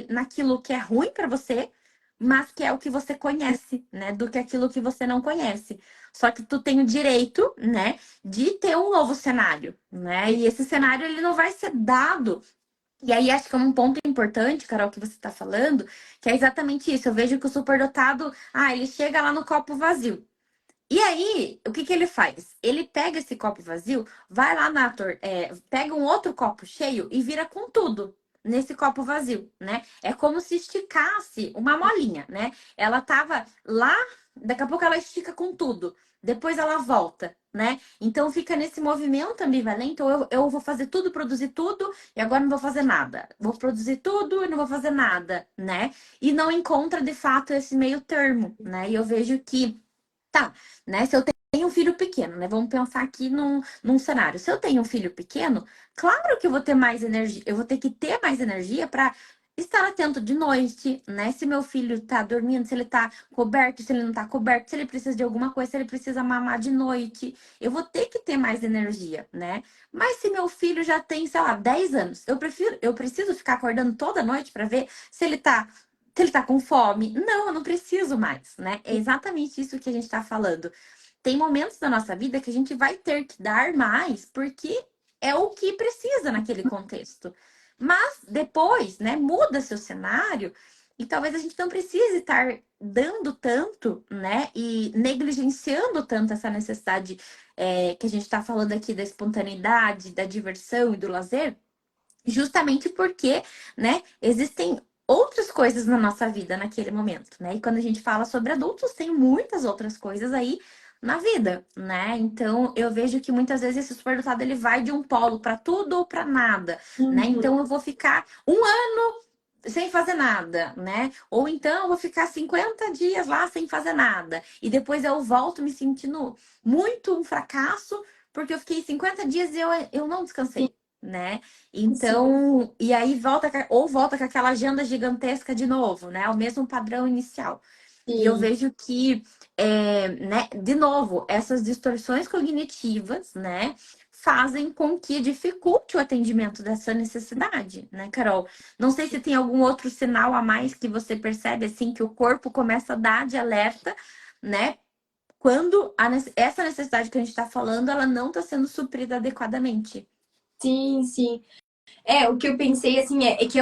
naquilo que é ruim para você, mas que é o que você conhece, né? Do que aquilo que você não conhece. Só que tu tem o direito, né, de ter um novo cenário, né? E esse cenário ele não vai ser dado. E aí, acho que é um ponto importante, Carol, que você está falando, que é exatamente isso. Eu vejo que o superdotado, ele chega lá no copo vazio. E aí, o que que ele faz? Ele pega esse copo vazio, vai lá pega um outro copo cheio e vira com tudo nesse copo vazio, né? É como se esticasse uma molinha, né? Ela tava lá, daqui a pouco ela estica com tudo, depois ela volta, né? Então fica nesse movimento ambivalente, ou eu vou fazer tudo, produzir tudo, e agora não vou fazer nada. Vou produzir tudo e não vou fazer nada, né? E não encontra de fato esse meio termo, né? E eu vejo que tá, né? Se eu tenho um filho pequeno, né? Vamos pensar aqui num cenário. Se eu tenho um filho pequeno, claro que eu vou ter mais energia, eu vou ter que ter mais energia para estar atento de noite, né? Se meu filho tá dormindo, se ele tá coberto, se ele não tá coberto, se ele precisa de alguma coisa, se ele precisa mamar de noite, eu vou ter que ter mais energia, né? Mas se meu filho já tem, sei lá, 10 anos, eu preciso ficar acordando toda noite para ver se ele tá com fome. Não, eu não preciso mais, né? É exatamente isso que a gente está falando. Tem momentos da nossa vida que a gente vai ter que dar mais, porque é o que precisa naquele contexto. Mas depois, né, muda seu cenário e talvez a gente não precise estar dando tanto, né, e negligenciando tanto essa necessidade que a gente está falando aqui da espontaneidade, da diversão e do lazer, justamente porque, né, existem outras coisas na nossa vida naquele momento, né? E quando a gente fala sobre adultos, tem muitas outras coisas aí na vida, né? Então, eu vejo que muitas vezes esse superdotado ele vai de um polo para tudo ou para nada, né? Uhum. Então, eu vou ficar um ano sem fazer nada, né? Ou então eu vou ficar 50 dias lá sem fazer nada. E depois eu volto me sentindo muito um fracasso, porque eu fiquei 50 dias e eu não descansei, né? Sim, Então, e aí volta, ou volta com aquela agenda gigantesca de novo, né? O mesmo padrão inicial. E eu sim, vejo que, né, de novo, essas distorções cognitivas, né, fazem com que dificulte o atendimento dessa necessidade, né, Carol? Não sei se tem algum outro sinal a mais que você percebe, assim, que o corpo começa a dar de alerta, né, quando essa necessidade que a gente está falando, ela não está sendo suprida adequadamente. sim, sim. É, o que eu pensei, assim, é que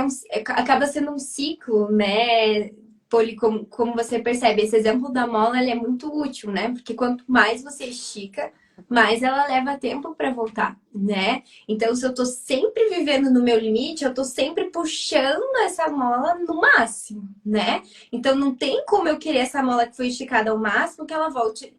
acaba sendo um ciclo, né? Poli, como você percebe, esse exemplo da mola, ele é muito útil, né? Porque quanto mais você estica, mais ela leva tempo para voltar, né? Então, se eu tô sempre vivendo no meu limite, eu tô sempre puxando essa mola no máximo, né? Então, não tem como eu querer essa mola que foi esticada ao máximo que ela volte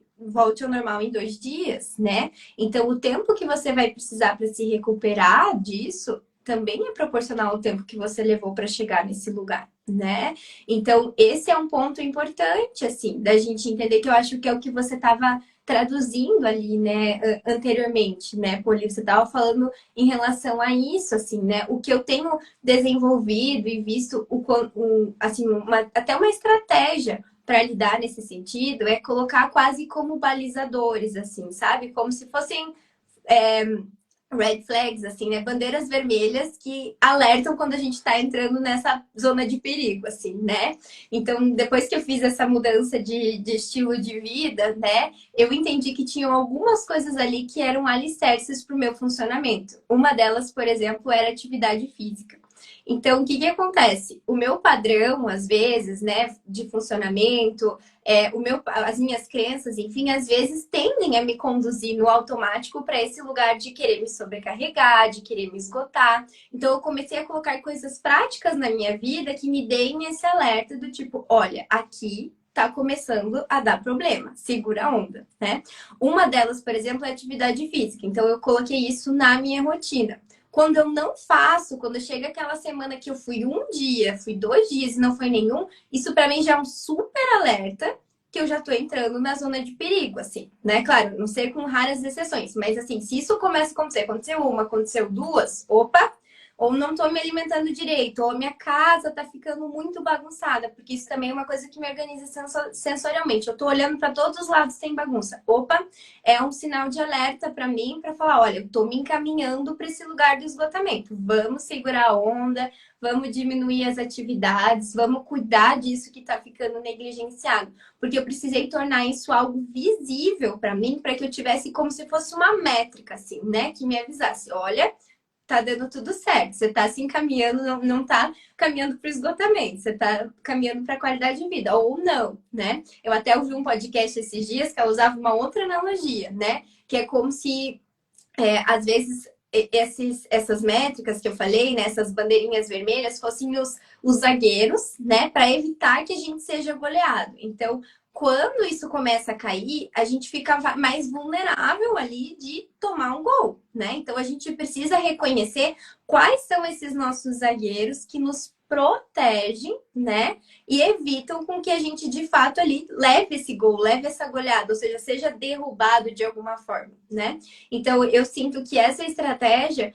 ao normal em 2 dias, né? Então, o tempo que você vai precisar para se recuperar disso também é proporcional ao tempo que você levou para chegar nesse lugar, né? Então, esse é um ponto importante, assim, da gente entender que eu acho que é o que você estava traduzindo ali, né, anteriormente, né, Poli? Você estava falando em relação a isso, assim, né? O que eu tenho desenvolvido e visto, assim, até uma estratégia para lidar nesse sentido é colocar quase como balizadores, assim, sabe? Como se fossem red flags, assim, né? Bandeiras vermelhas que alertam quando a gente está entrando nessa zona de perigo, assim, né? Então, depois que eu fiz essa mudança de estilo de vida, né? Eu entendi que tinham algumas coisas ali que eram alicerces para o meu funcionamento. Uma delas, por exemplo, era atividade física. Então, o que que acontece? O meu padrão, às vezes, né, de funcionamento, as minhas crenças, enfim, às vezes tendem a me conduzir no automático para esse lugar de querer me sobrecarregar, de querer me esgotar. Então, eu comecei a colocar coisas práticas na minha vida que me deem esse alerta do tipo, olha, aqui tá começando a dar problema, segura a onda, né? Uma delas, por exemplo, é atividade física. Então, eu coloquei isso na minha rotina. Quando eu não faço, quando chega aquela semana que eu fui um dia, fui 2 dias e não foi nenhum, isso para mim já é um super alerta que eu já tô entrando na zona de perigo, assim, né? Claro, não sei com raras exceções, mas assim, se isso começa a acontecer, aconteceu uma, aconteceu duas, opa, ou não tô me alimentando direito, ou a minha casa tá ficando muito bagunçada, porque isso também é uma coisa que me organiza sensorialmente. Eu tô olhando para todos os lados sem bagunça. Opa, é um sinal de alerta para mim para falar, olha, eu tô me encaminhando para esse lugar do esgotamento. Vamos segurar a onda, vamos diminuir as atividades, vamos cuidar disso que tá ficando negligenciado, porque eu precisei tornar isso algo visível para mim, para que eu tivesse como se fosse uma métrica assim, né, que me avisasse, olha, tá dando tudo certo. Você tá se encaminhando, não tá caminhando para o esgotamento, você tá caminhando para a qualidade de vida, ou não, né? Eu até ouvi um podcast esses dias que ela usava uma outra analogia, né? Que é como se, às vezes, essas métricas que eu falei, né, essas bandeirinhas vermelhas, fossem os zagueiros, né, para evitar que a gente seja goleado. Então, quando isso começa a cair, a gente fica mais vulnerável ali de tomar um gol, né? Então, a gente precisa reconhecer quais são esses nossos zagueiros que nos protegem, né? E evitam com que a gente, de fato, ali leve esse gol, leve essa goleada, ou seja, seja derrubado de alguma forma, né? Então, eu sinto que essa estratégia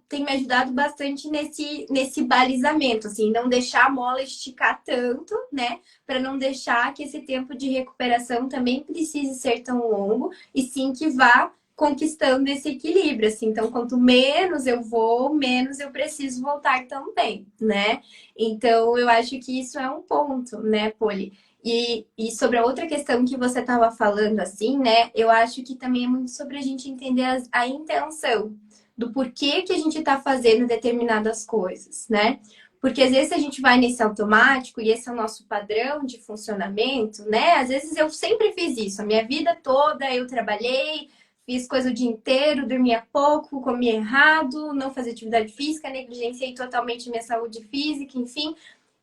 tem me ajudado bastante nesse balizamento, assim, não deixar a mola esticar tanto, né? Para não deixar que esse tempo de recuperação também precise ser tão longo, e sim que vá conquistando esse equilíbrio, assim. Então, quanto menos eu vou, menos eu preciso voltar também, né? Então, eu acho que isso é um ponto, né, Poli? E sobre a outra questão que você estava falando, assim, né? Eu acho que também é muito sobre a gente entender a intenção do porquê que a gente está fazendo determinadas coisas, né? Porque às vezes a gente vai nesse automático e esse é o nosso padrão de funcionamento, né? Às vezes eu sempre fiz isso, a minha vida toda eu trabalhei, fiz coisa o dia inteiro, dormia pouco, comia errado, não fazia atividade física, negligenciei totalmente minha saúde física, enfim.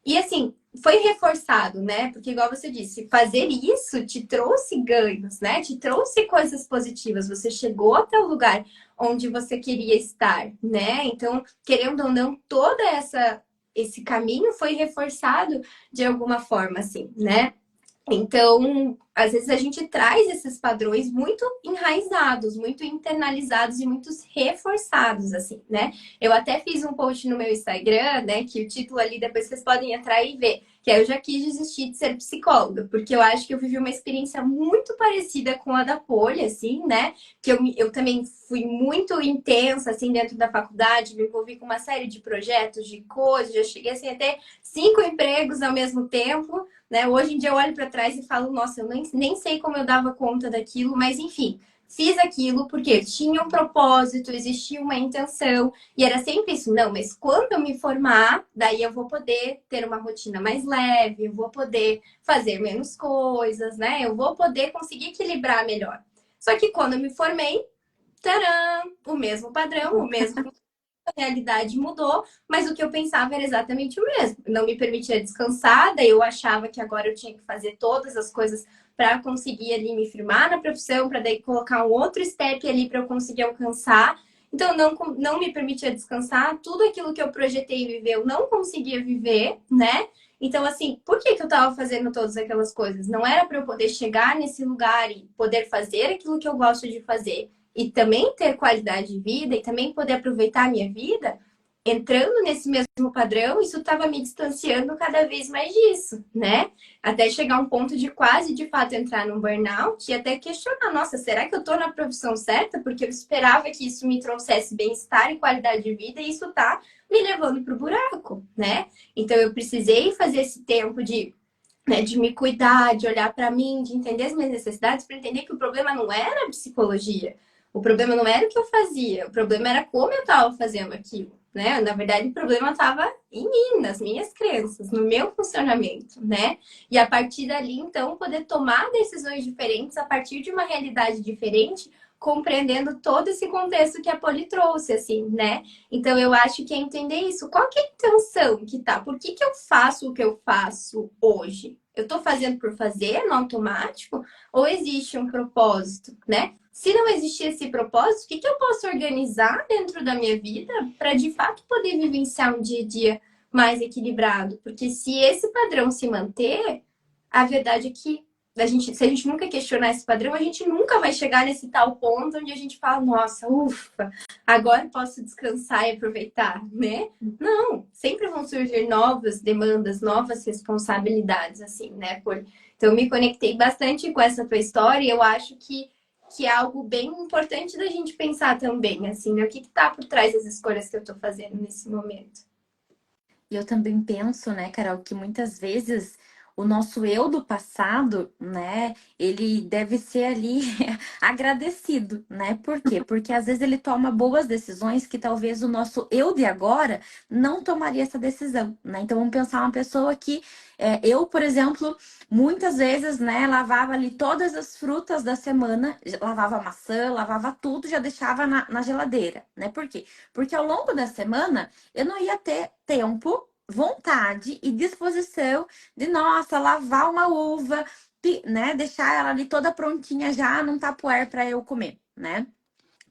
E assim, foi reforçado, né? Porque, igual você disse, fazer isso te trouxe ganhos, né? Te trouxe coisas positivas. Você chegou até o lugar onde você queria estar, né? Então, querendo ou não, toda esse caminho foi reforçado de alguma forma, assim, né? Então, às vezes a gente traz esses padrões muito enraizados, muito internalizados e muito reforçados, assim, né? Eu até fiz um post no meu Instagram, né? Que o título ali, depois vocês podem entrar e ver, que é Eu Já Quis Desistir de Ser Psicóloga, porque eu acho que eu vivi uma experiência muito parecida com a da Poli, assim, né? Que eu também fui muito intensa, assim, dentro da faculdade, me envolvi com uma série de projetos, de coisas, já cheguei, assim, a ter 5 empregos ao mesmo tempo, né? Hoje em dia eu olho para trás e falo, nossa, eu nem sei como eu dava conta daquilo, mas enfim, fiz aquilo porque tinha um propósito, existia uma intenção, e era sempre isso, não, mas quando eu me formar, daí eu vou poder ter uma rotina mais leve, eu vou poder fazer menos coisas, né? Eu vou poder conseguir equilibrar melhor. Só que quando eu me formei, tcharam, o mesmo padrão, o mesmo a realidade mudou, mas o que eu pensava era exatamente o mesmo. Não me permitia descansar, daí eu achava que agora eu tinha que fazer todas as coisas para conseguir ali me firmar na profissão, para daí colocar um outro step ali para eu conseguir alcançar. Então não me permitia descansar, tudo aquilo que eu projetei viver, eu não conseguia viver, né? Então, assim, por que eu estava fazendo todas aquelas coisas? Não era para eu poder chegar nesse lugar e poder fazer aquilo que eu gosto de fazer e também ter qualidade de vida e também poder aproveitar a minha vida, entrando nesse mesmo padrão, isso estava me distanciando cada vez mais disso, né? Até chegar a um ponto de quase, de fato, entrar num burnout e até questionar, nossa, será que eu estou na profissão certa? Porque eu esperava que isso me trouxesse bem-estar e qualidade de vida e isso tá me levando para o buraco, né? Então eu precisei fazer esse tempo de me cuidar, de olhar para mim, de entender as minhas necessidades, para entender que o problema não era a psicologia, o problema não era o que eu fazia, o problema era como eu estava fazendo aquilo, né? Na verdade, o problema estava em mim, nas minhas crenças, no meu funcionamento, né? E a partir dali, então, poder tomar decisões diferentes a partir de uma realidade diferente, compreendendo todo esse contexto que a Poli trouxe, assim, né? Então, eu acho que é entender isso. Qual que é a intenção que tá? Por que eu faço o que eu faço hoje? Eu tô fazendo por fazer, no automático? Ou existe um propósito, né? Se não existir esse propósito, o que eu posso organizar dentro da minha vida para de fato poder vivenciar um dia a dia mais equilibrado? Porque se esse padrão se manter, a verdade é que se a gente nunca questionar esse padrão, a gente nunca vai chegar nesse tal ponto onde a gente fala, nossa, ufa, agora posso descansar e aproveitar, né? Não, sempre vão surgir novas demandas, novas responsabilidades, assim, né? Então, eu me conectei bastante com essa tua história e eu acho que é algo bem importante da gente pensar também, assim, né? O que tá por trás das escolhas que eu tô fazendo nesse momento. E eu também penso, né, Carol, que muitas vezes o nosso eu do passado, né, ele deve ser ali agradecido, né? Por quê? Porque às vezes ele toma boas decisões que talvez o nosso eu de agora não tomaria essa decisão, né? Então vamos pensar uma pessoa que eu, por exemplo, muitas vezes, né, lavava ali todas as frutas da semana, lavava maçã, lavava tudo, já deixava na geladeira, né? Por quê? Porque ao longo da semana eu não ia ter tempo, vontade e disposição de, nossa, lavar uma uva, né? Deixar ela ali toda prontinha já num tapuér para eu comer, né?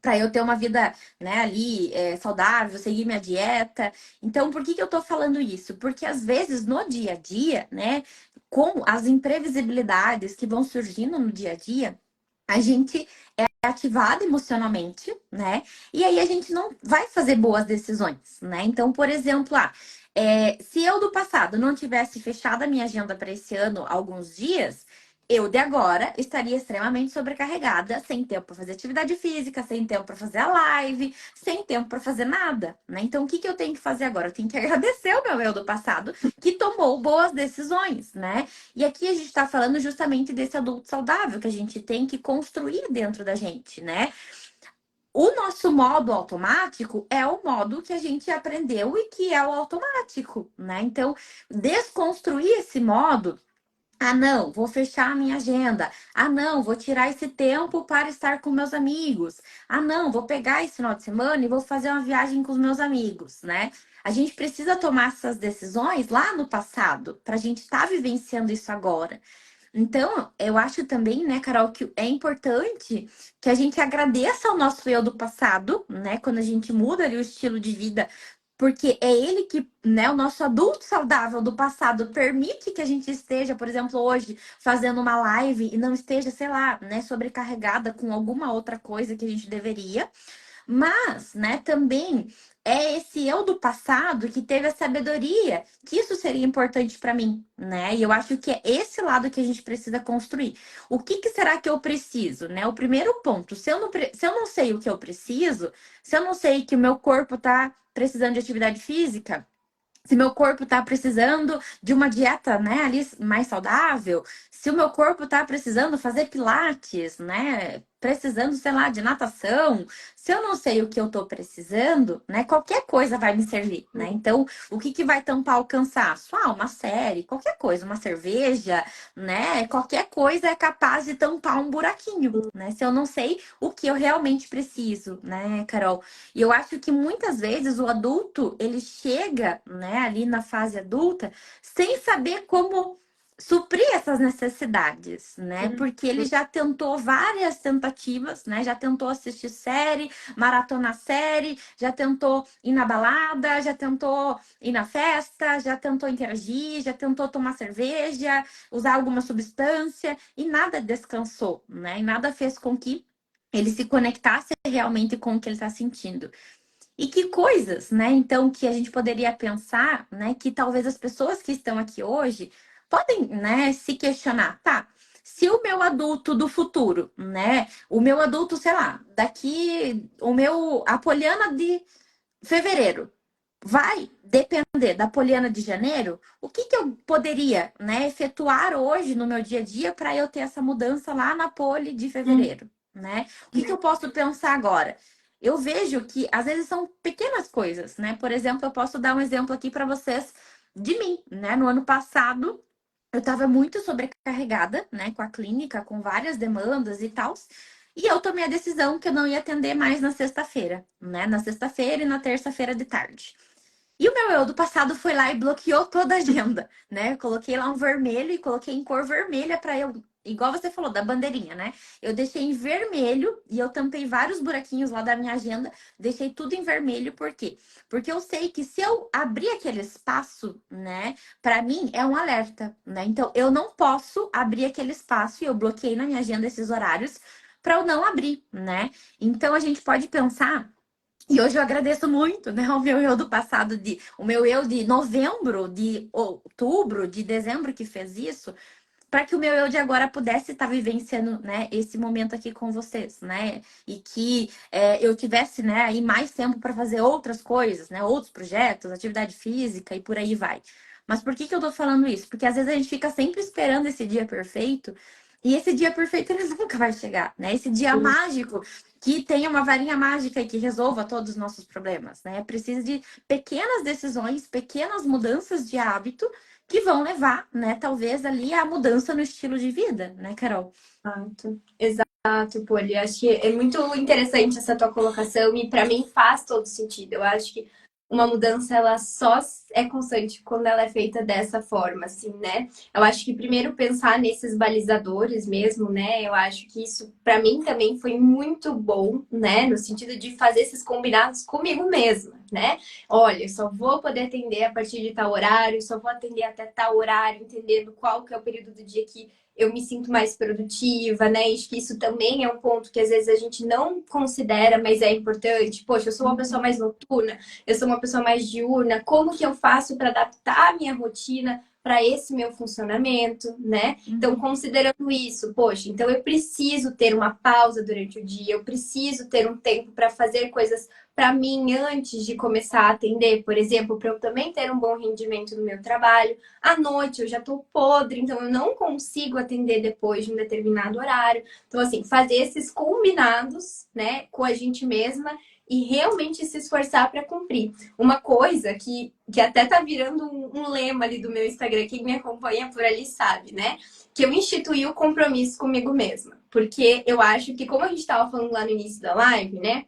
Para eu ter uma vida, né, ali saudável, seguir minha dieta. Então, por que eu tô falando isso? Porque às vezes no dia a dia, né, com as imprevisibilidades que vão surgindo no dia a dia, a gente é ativado emocionalmente, né? E aí a gente não vai fazer boas decisões, né? Então, por exemplo, se eu do passado não tivesse fechado a minha agenda para esse ano há alguns dias, eu de agora estaria extremamente sobrecarregada, sem tempo para fazer atividade física, sem tempo para fazer a live, sem tempo para fazer nada, né? Então, o que eu tenho que fazer agora? Eu tenho que agradecer o meu eu do passado que tomou boas decisões, né? E aqui a gente está falando justamente desse adulto saudável que a gente tem que construir dentro da gente, né? O nosso modo automático é o modo que a gente aprendeu e que é o automático, né? Então, desconstruir esse modo. Ah, não, vou fechar a minha agenda. Ah, não, vou tirar esse tempo para estar com meus amigos. Ah, não, vou pegar esse final de semana e vou fazer uma viagem com os meus amigos, né? A gente precisa tomar essas decisões lá no passado, para a gente estar vivenciando isso agora. Então, eu acho também, né, Carol, que é importante que a gente agradeça ao nosso eu do passado, né? Quando a gente muda ali o estilo de vida porque é ele que, né, o nosso adulto saudável do passado permite que a gente esteja, por exemplo, hoje fazendo uma live e não esteja, sei lá, né, sobrecarregada com alguma outra coisa que a gente deveria. Mas, né, também é esse eu do passado que teve a sabedoria que isso seria importante para mim, né? E eu acho que é esse lado que a gente precisa construir. O que que será que eu preciso, né? O primeiro ponto, se eu não sei o que eu preciso, se eu não sei que o meu corpo tá precisando de atividade física, se meu corpo tá precisando de uma dieta, né, ali mais saudável, se o meu corpo tá precisando fazer pilates, né, precisando, sei lá, de natação, se eu não sei o que eu tô precisando, né, qualquer coisa vai me servir, né? Então, o que que vai tampar o cansaço? Ah, uma série, qualquer coisa, uma cerveja, né? Qualquer coisa é capaz de tampar um buraquinho, né? Se eu não sei o que eu realmente preciso, né, Carol? E eu acho que muitas vezes o adulto, ele chega, né, ali na fase adulta, sem saber como suprir essas necessidades, né? Porque ele já tentou várias tentativas, né? Já tentou assistir série, maratonar série, já tentou ir na balada, já tentou ir na festa, já tentou interagir, já tentou tomar cerveja, usar alguma substância e nada descansou, né? E nada fez com que ele se conectasse realmente com o que ele está sentindo. E que coisas, né? Então, que a gente poderia pensar, né? Que talvez as pessoas que estão aqui hoje podem, né, se questionar, tá? Se o meu adulto do futuro, né? O meu adulto, sei lá, daqui, a Poliana de fevereiro vai depender da Poliana de janeiro, o que que eu poderia, né, efetuar hoje no meu dia a dia para eu ter essa mudança lá na Poli de fevereiro, né? O que que eu posso pensar agora? Eu vejo que às vezes são pequenas coisas, né? Por exemplo, eu posso dar um exemplo aqui para vocês de mim, né? No ano passado, eu estava muito sobrecarregada, né, com a clínica, com várias demandas e tal. E eu tomei a decisão que eu não ia atender mais na sexta-feira, né? Na sexta-feira e na terça-feira de tarde. E o meu eu do passado foi lá e bloqueou toda a agenda, né? Eu coloquei lá um vermelho e coloquei em cor vermelha para eu, igual você falou, da bandeirinha, né? Eu deixei em vermelho e eu tampei vários buraquinhos lá da minha agenda, deixei tudo em vermelho, por quê? Porque eu sei que se eu abrir aquele espaço, né, para mim é um alerta, né? Então eu não posso abrir aquele espaço e eu bloqueei na minha agenda esses horários para eu não abrir, né? Então a gente pode pensar e hoje eu agradeço muito, né, o meu eu do passado, o meu eu de novembro, de outubro, de dezembro que fez isso, para que o meu eu de agora pudesse estar vivenciando, né, esse momento aqui com vocês, né, e que eu tivesse, né, aí mais tempo para fazer outras coisas, né, outros projetos, atividade física e por aí vai. Mas por que que eu tô falando isso? Porque às vezes a gente fica sempre esperando esse dia perfeito. E esse dia perfeito ele nunca vai chegar, né? Esse dia mágico que tenha uma varinha mágica e que resolva todos os nossos problemas, né? Precisa de pequenas decisões, pequenas mudanças de hábito que vão levar, né, talvez ali à mudança no estilo de vida, né, Carol? Exato, exato, Poli. Acho que é muito interessante essa tua colocação e para mim faz todo sentido. Eu acho que uma mudança ela só é constante quando ela é feita dessa forma, assim, né? Eu acho que primeiro pensar nesses balizadores mesmo, né? Eu acho que isso para mim também foi muito bom, né? No sentido de fazer esses combinados comigo mesma, né? Olha, eu só vou poder atender a partir de tal horário, só vou atender até tal horário, entendendo qual que é o período do dia que eu me sinto mais produtiva, né? Acho que isso também é um ponto que às vezes a gente não considera, mas é importante. Poxa, eu sou uma pessoa mais noturna, eu sou uma pessoa mais diurna, como que eu faço para adaptar a minha rotina para esse meu funcionamento, né? Então, considerando isso, poxa, então eu preciso ter uma pausa durante o dia, eu preciso ter um tempo para fazer coisas para mim antes de começar a atender, por exemplo, para eu também ter um bom rendimento no meu trabalho. À noite eu já tô podre, então eu não consigo atender depois de um determinado horário. Então, assim, fazer esses combinados, né, com a gente mesma e realmente se esforçar para cumprir. Uma coisa que até tá virando um lema ali do meu Instagram, quem me acompanha por ali sabe, né? Que eu instituí o compromisso comigo mesma. Porque eu acho que, como a gente estava falando lá no início da live, né?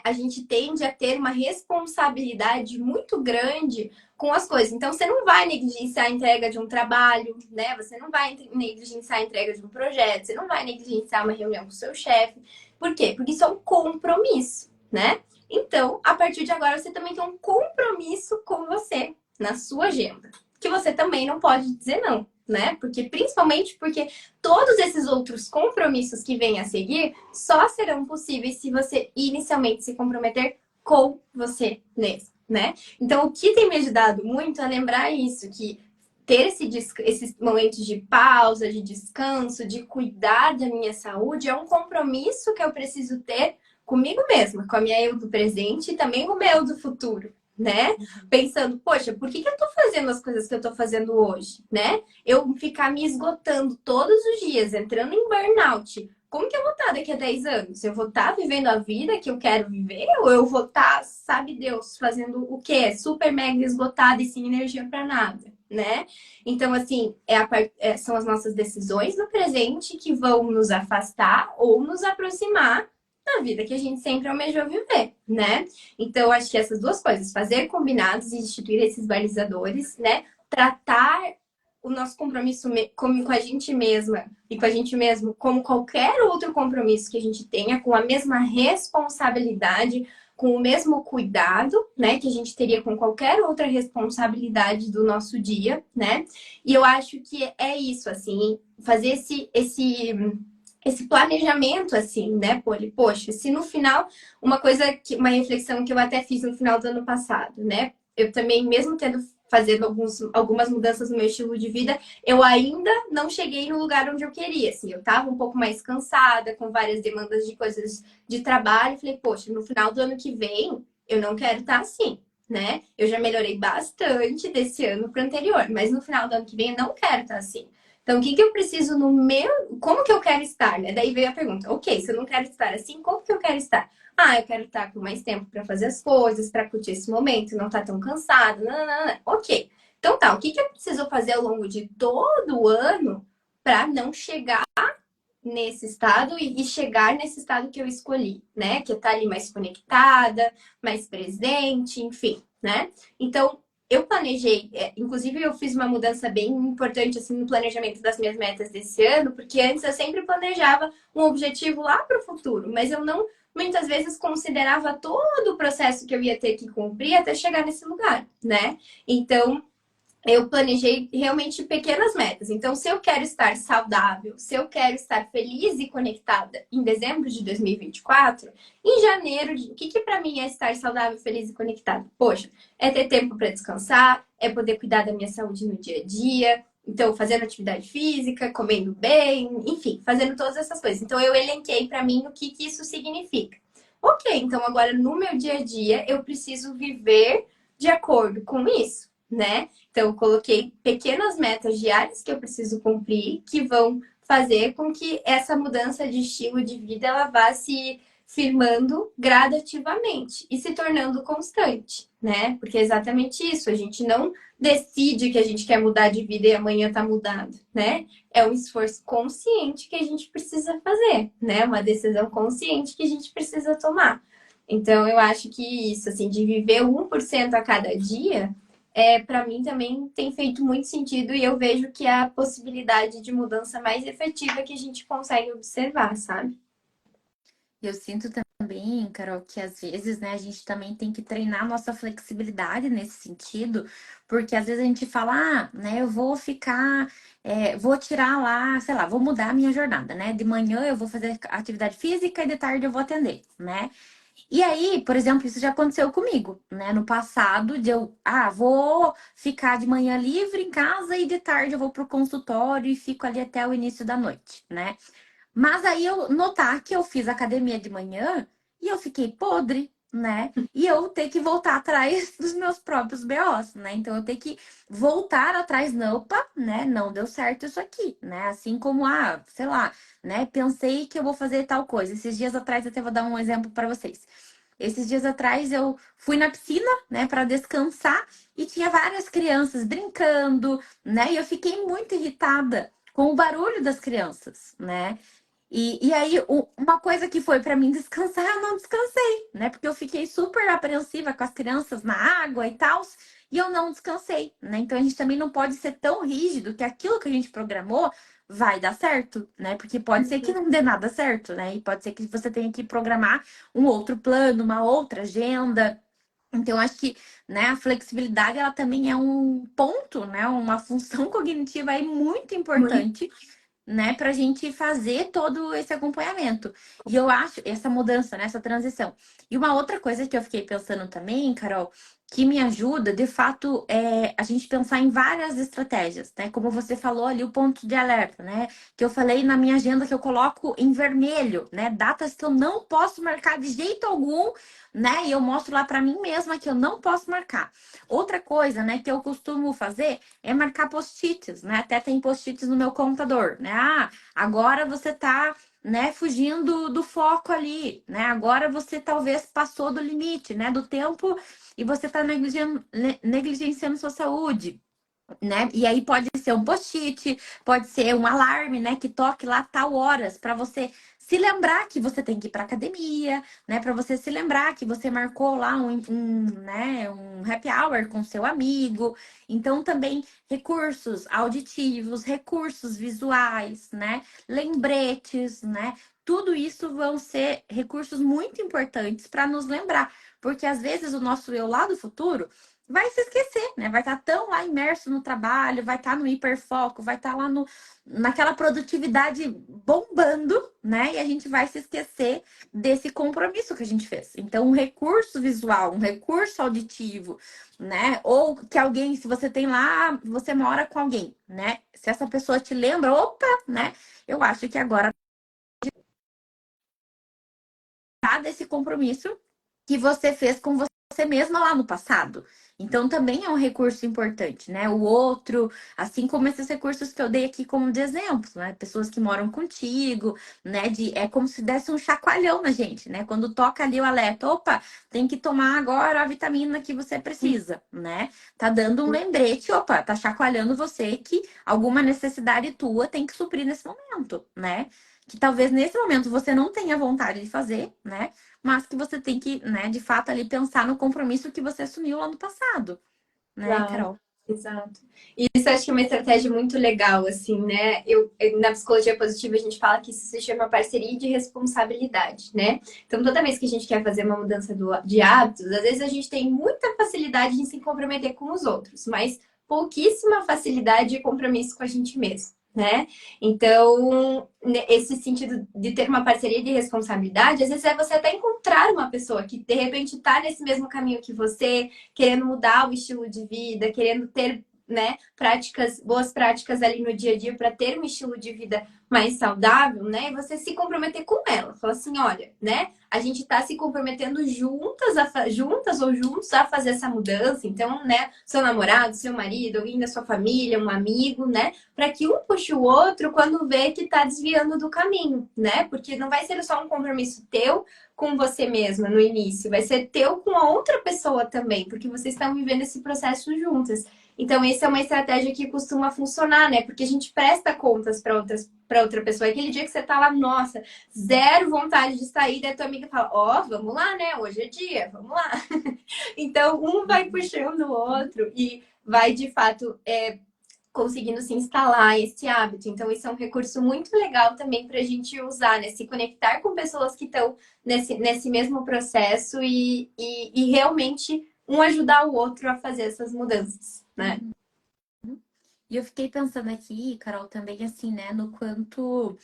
A gente tende a ter uma responsabilidade muito grande com as coisas. Então, você não vai negligenciar a entrega de um trabalho, né? Você não vai negligenciar a entrega de um projeto, você não vai negligenciar uma reunião com o seu chefe. Por quê? Porque isso é um compromisso, né? Então, a partir de agora, você também tem um compromisso com você na sua agenda, que você também não pode dizer não, né? Porque principalmente porque todos esses outros compromissos que vêm a seguir só serão possíveis se você inicialmente se comprometer com você mesmo, né? Então, o que tem me ajudado muito é lembrar isso, que ter esses momentos de pausa, de descanso, de cuidar da minha saúde é um compromisso que eu preciso ter comigo mesma, com a minha eu do presente e também com o meu eu do futuro, né? Pensando, poxa, por que eu tô fazendo as coisas que eu tô fazendo hoje, né? Eu ficar me esgotando todos os dias, entrando em burnout. Como que eu vou estar daqui a 10 anos? Eu vou estar vivendo a vida que eu quero viver? Ou eu vou estar, sabe Deus, fazendo o quê? Super mega esgotada e sem energia para nada, né? Então, assim, são as nossas decisões no presente que vão nos afastar ou nos aproximar da vida que a gente sempre almejou viver, né? Então, eu acho que essas duas coisas, fazer combinados e instituir esses balizadores, né? Tratar o nosso compromisso com a gente mesma e com a gente mesmo como qualquer outro compromisso que a gente tenha, com a mesma responsabilidade, com o mesmo cuidado, né, que a gente teria com qualquer outra responsabilidade do nosso dia, né? E eu acho que é isso, assim, fazer esse planejamento, assim, né, Poli? Poxa, se no final, uma reflexão que eu até fiz no final do ano passado, né? Eu também, mesmo fazendo algumas mudanças no meu estilo de vida, eu ainda não cheguei no lugar onde eu queria, assim, eu tava um pouco mais cansada, com várias demandas de coisas de trabalho, falei, poxa, no final do ano que vem, eu não quero estar assim, né? Eu já melhorei bastante desse ano para o anterior, mas no final do ano que vem eu não quero estar assim. Então, o que que eu preciso no meu. Como que eu quero estar, né? Daí veio a pergunta: ok, se eu não quero estar assim, como que eu quero estar? Ah, eu quero estar com mais tempo para fazer as coisas, para curtir esse momento, não estar tão cansado. Não, não, não. Ok. Então tá, o que que eu preciso fazer ao longo de todo o ano para não chegar nesse estado e chegar nesse estado que eu escolhi, né? Que é estar ali mais conectada, mais presente, enfim, né? Então, eu planejei, inclusive eu fiz uma mudança bem importante assim no planejamento das minhas metas desse ano, porque antes eu sempre planejava um objetivo lá para o futuro, mas eu não muitas vezes considerava todo o processo que eu ia ter que cumprir até chegar nesse lugar, né? Então, eu planejei realmente pequenas metas. Então, se eu quero estar saudável, se eu quero estar feliz e conectada em dezembro de 2024, em janeiro, o que para mim é estar saudável, feliz e conectada? Poxa, é ter tempo para descansar, é poder cuidar da minha saúde no dia a dia. Então, fazendo atividade física, comendo bem, enfim, fazendo todas essas coisas. Então, eu elenquei para mim o que isso significa. Ok, então agora no meu dia a dia eu preciso viver de acordo com isso, né? Então, eu coloquei pequenas metas diárias que eu preciso cumprir, que vão fazer com que essa mudança de estilo de vida ela vá se firmando gradativamente e se tornando constante, né? Porque é exatamente isso, a gente não decide que a gente quer mudar de vida e amanhã tá mudado, né? É um esforço consciente que a gente precisa fazer, né? Uma decisão consciente que a gente precisa tomar. Então, eu acho que isso, assim, de viver 1% a cada dia, para mim também tem feito muito sentido e eu vejo que é a possibilidade de mudança mais efetiva que a gente consegue observar, sabe? Eu sinto também, Carol, que às vezes, né, a gente também tem que treinar nossa flexibilidade nesse sentido, porque às vezes a gente fala, ah, né, eu vou ficar, vou tirar lá, sei lá, vou mudar a minha jornada, né? De manhã eu vou fazer atividade física e de tarde eu vou atender, né? E aí, por exemplo, isso já aconteceu comigo, né? No passado, de eu, vou ficar de manhã livre em casa e de tarde eu vou pro consultório e fico ali até o início da noite, né? Mas aí eu notar que eu fiz academia de manhã e eu fiquei podre, né? E eu ter que voltar atrás dos meus próprios BOs, né? Então eu ter que voltar atrás, não, opa, né? Não deu certo isso aqui, né? Assim como, sei lá, né? Pensei que eu vou fazer tal coisa. Esses dias atrás, até vou dar um exemplo para vocês. Esses dias atrás eu fui na piscina, né, para descansar e tinha várias crianças brincando, né? E eu fiquei muito irritada com o barulho das crianças, né? E aí, uma coisa que foi para mim descansar, eu não descansei, né? Porque eu fiquei super apreensiva com as crianças na água e tal, e eu não descansei, né? Então a gente também não pode ser tão rígido que aquilo que a gente programou vai dar certo, né? Porque pode ser que não dê nada certo, né? E pode ser que você tenha que programar um outro plano, uma outra agenda. Então, acho que, né, a flexibilidade, ela também é um ponto, né, uma função cognitiva aí muito Muito. importante, né, para a gente fazer todo esse acompanhamento. E eu acho essa mudança, né, essa transição. E uma outra coisa que eu fiquei pensando também, Carol, que me ajuda, de fato, é a gente pensar em várias estratégias, né? Como você falou ali, o ponto de alerta, né? Que eu falei na minha agenda que eu coloco em vermelho, né? Datas que eu não posso marcar de jeito algum, né? E eu mostro lá para mim mesma que eu não posso marcar. Outra coisa, né, que eu costumo fazer é marcar post-its, né? Até tem post-its no meu computador, né? Ah, agora você tá, né, fugindo do foco ali, né? Agora você talvez passou do limite, né, do tempo e você tá negligenciando sua saúde, né? E aí pode ser um post-it, pode ser um alarme, né, que toque lá tal horas para você se lembrar que você tem que ir para academia, né, para você se lembrar que você marcou lá né, um happy hour com seu amigo. Então também recursos auditivos, recursos visuais, né, lembretes, né? Tudo isso vão ser recursos muito importantes para nos lembrar, porque às vezes o nosso eu lá do futuro vai se esquecer, né? Vai estar tão lá imerso no trabalho, vai estar no hiperfoco, vai estar lá naquela produtividade bombando, né? E a gente vai se esquecer desse compromisso que a gente fez. Então, um recurso visual, um recurso auditivo, né? Ou que alguém, se você tem lá, você mora com alguém, né? Se essa pessoa te lembra, opa, né? Eu acho que agora tá desse compromisso que você fez com você mesma lá no passado. Então também é um recurso importante, né? O outro, assim como esses recursos que eu dei aqui como de exemplo, né? Pessoas que moram contigo, né? É como se desse um chacoalhão na gente, né? Quando toca ali o alerta, opa, tem que tomar agora a vitamina que você precisa, né? Tá dando um lembrete, opa, tá chacoalhando você que alguma necessidade tua tem que suprir nesse momento, né? Que talvez nesse momento você não tenha vontade de fazer, né? Mas que você tem que, né, de fato, ali pensar no compromisso que você assumiu lá no passado, né, Exato, Carol? exato. E isso eu acho que é uma estratégia muito legal, assim, né? Na psicologia positiva a gente fala que isso se chama parceria de responsabilidade, né? Então, toda vez que a gente quer fazer uma mudança de hábitos, às vezes a gente tem muita facilidade em se comprometer com os outros, mas pouquíssima facilidade de compromisso com a gente mesmo, né? Então, esse sentido de ter uma parceria de responsabilidade, às vezes é você até encontrar uma pessoa que de repente está nesse mesmo caminho que você, querendo mudar o estilo de vida, querendo ter, né, boas práticas ali no dia a dia para ter um estilo de vida mais saudável, né? E você se comprometer com ela. Falar assim, olha, né? A gente está se comprometendo juntas ou juntos a fazer essa mudança. Então, né, seu namorado, seu marido, alguém da sua família, um amigo, né? Para que um puxe o outro quando vê que está desviando do caminho, né? Porque não vai ser só um compromisso teu com você mesma no início, vai ser teu com a outra pessoa também, porque vocês estão vivendo esse processo juntas. Então, essa é uma estratégia que costuma funcionar, né? Porque a gente presta contas para outra pessoa. Aquele dia que você tá lá, nossa, zero vontade de sair, daí tua amiga fala: Ó, vamos lá, né? Hoje é dia, vamos lá. Então, um vai puxando o outro e vai de fato conseguindo se instalar esse hábito. Então, isso é um recurso muito legal também para a gente usar, né? Se conectar com pessoas que estão nesse mesmo processo e realmente um ajudar o outro a fazer essas mudanças, né? Uhum. E eu fiquei pensando aqui, Carol, também assim, né, no quanto,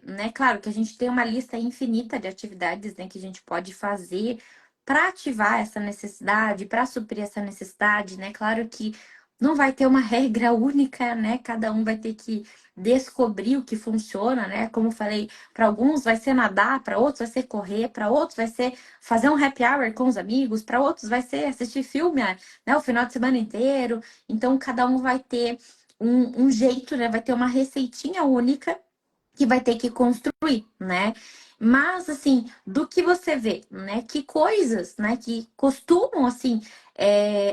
né, claro que a gente tem uma lista infinita de atividades, né, que a gente pode fazer para ativar essa necessidade, para suprir essa necessidade, né? Claro que não vai ter uma regra única, né? Cada um vai ter que descobrir o que funciona, né? Como eu falei, para alguns vai ser nadar, para outros vai ser correr, para outros vai ser fazer um happy hour com os amigos, para outros vai ser assistir filme, né, o final de semana inteiro. Então, cada um vai ter um jeito, né? Vai ter uma receitinha única que vai ter que construir, né? Mas, assim, do que você vê, né? Que coisas, né? Que costumam, assim,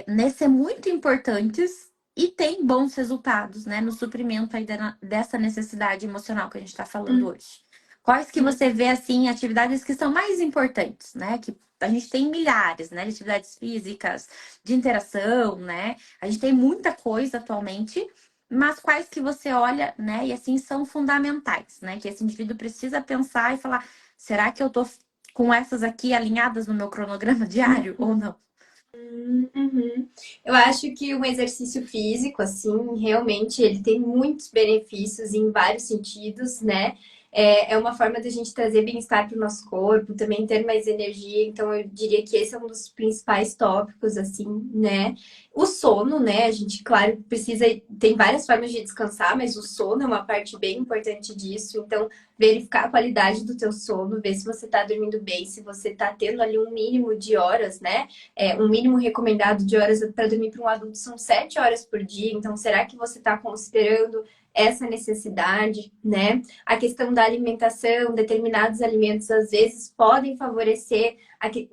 né, ser muito importantes e tem bons resultados, né? No suprimento aí dessa necessidade emocional que a gente está falando hoje. Quais que você vê, assim, atividades que são mais importantes, né? Que a gente tem milhares, né? De atividades físicas, de interação, né? A gente tem muita coisa atualmente, mas quais que você olha, né? E assim são fundamentais, né? Que esse indivíduo precisa pensar e falar: será que eu tô com essas aqui alinhadas no meu cronograma diário ou não? Uhum. Eu acho que um exercício físico, assim, realmente ele tem muitos benefícios em vários sentidos, né? É uma forma da gente trazer bem-estar para o nosso corpo, também ter mais energia. Então, eu diria que esse é um dos principais tópicos, assim, né? O sono, né? A gente, claro, precisa. Tem várias formas de descansar, mas o sono é uma parte bem importante disso. Então, verificar a qualidade do teu sono, ver se você está dormindo bem, se você está tendo ali um mínimo de horas, né? Um mínimo recomendado de horas para dormir para um adulto são 7 horas por dia. Então, será que você está considerando essa necessidade, né? A questão da alimentação, determinados alimentos às vezes podem favorecer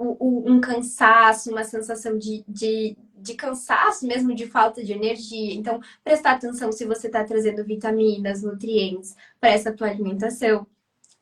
um cansaço, uma sensação de cansaço mesmo, de falta de energia. Então, prestar atenção se você está trazendo vitaminas, nutrientes para essa tua alimentação.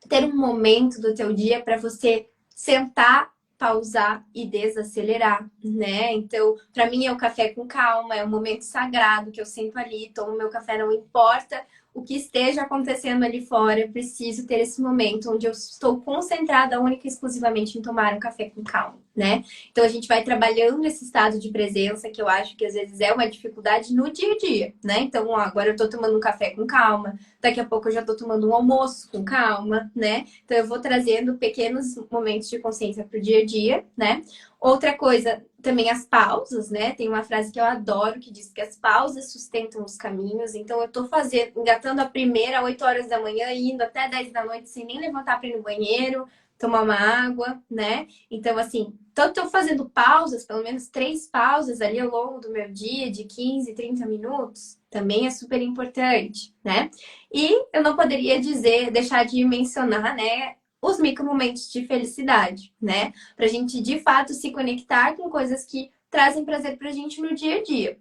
Ter um momento do teu dia para você sentar, pausar e desacelerar, né? Então, para mim é o café com calma, é um momento sagrado que eu sento ali, tomo meu café, não importa o que esteja acontecendo ali fora, eu preciso ter esse momento onde eu estou concentrada única e exclusivamente em tomar um café com calma, né? Então a gente vai trabalhando esse estado de presença, que eu acho que às vezes é uma dificuldade no dia a dia, né? Então, ó, agora eu tô tomando um café com calma, daqui a pouco eu já tô tomando um almoço com calma, né? Então eu vou trazendo pequenos momentos de consciência pro dia a dia, né? Outra coisa, também as pausas, né? Tem uma frase que eu adoro que diz que as pausas sustentam os caminhos. Então eu tô fazendo, engatando a primeira às 8 horas da manhã, indo até 10 da noite sem nem levantar para ir no banheiro, tomar uma água, né? Então, assim, tô fazendo pausas, pelo menos 3 pausas ali ao longo do meu dia, de 15, 30 minutos, também é super importante, né? E eu não poderia deixar de mencionar, né, os micro momentos de felicidade, né? Pra gente de fato se conectar com coisas que trazem prazer pra gente no dia a dia.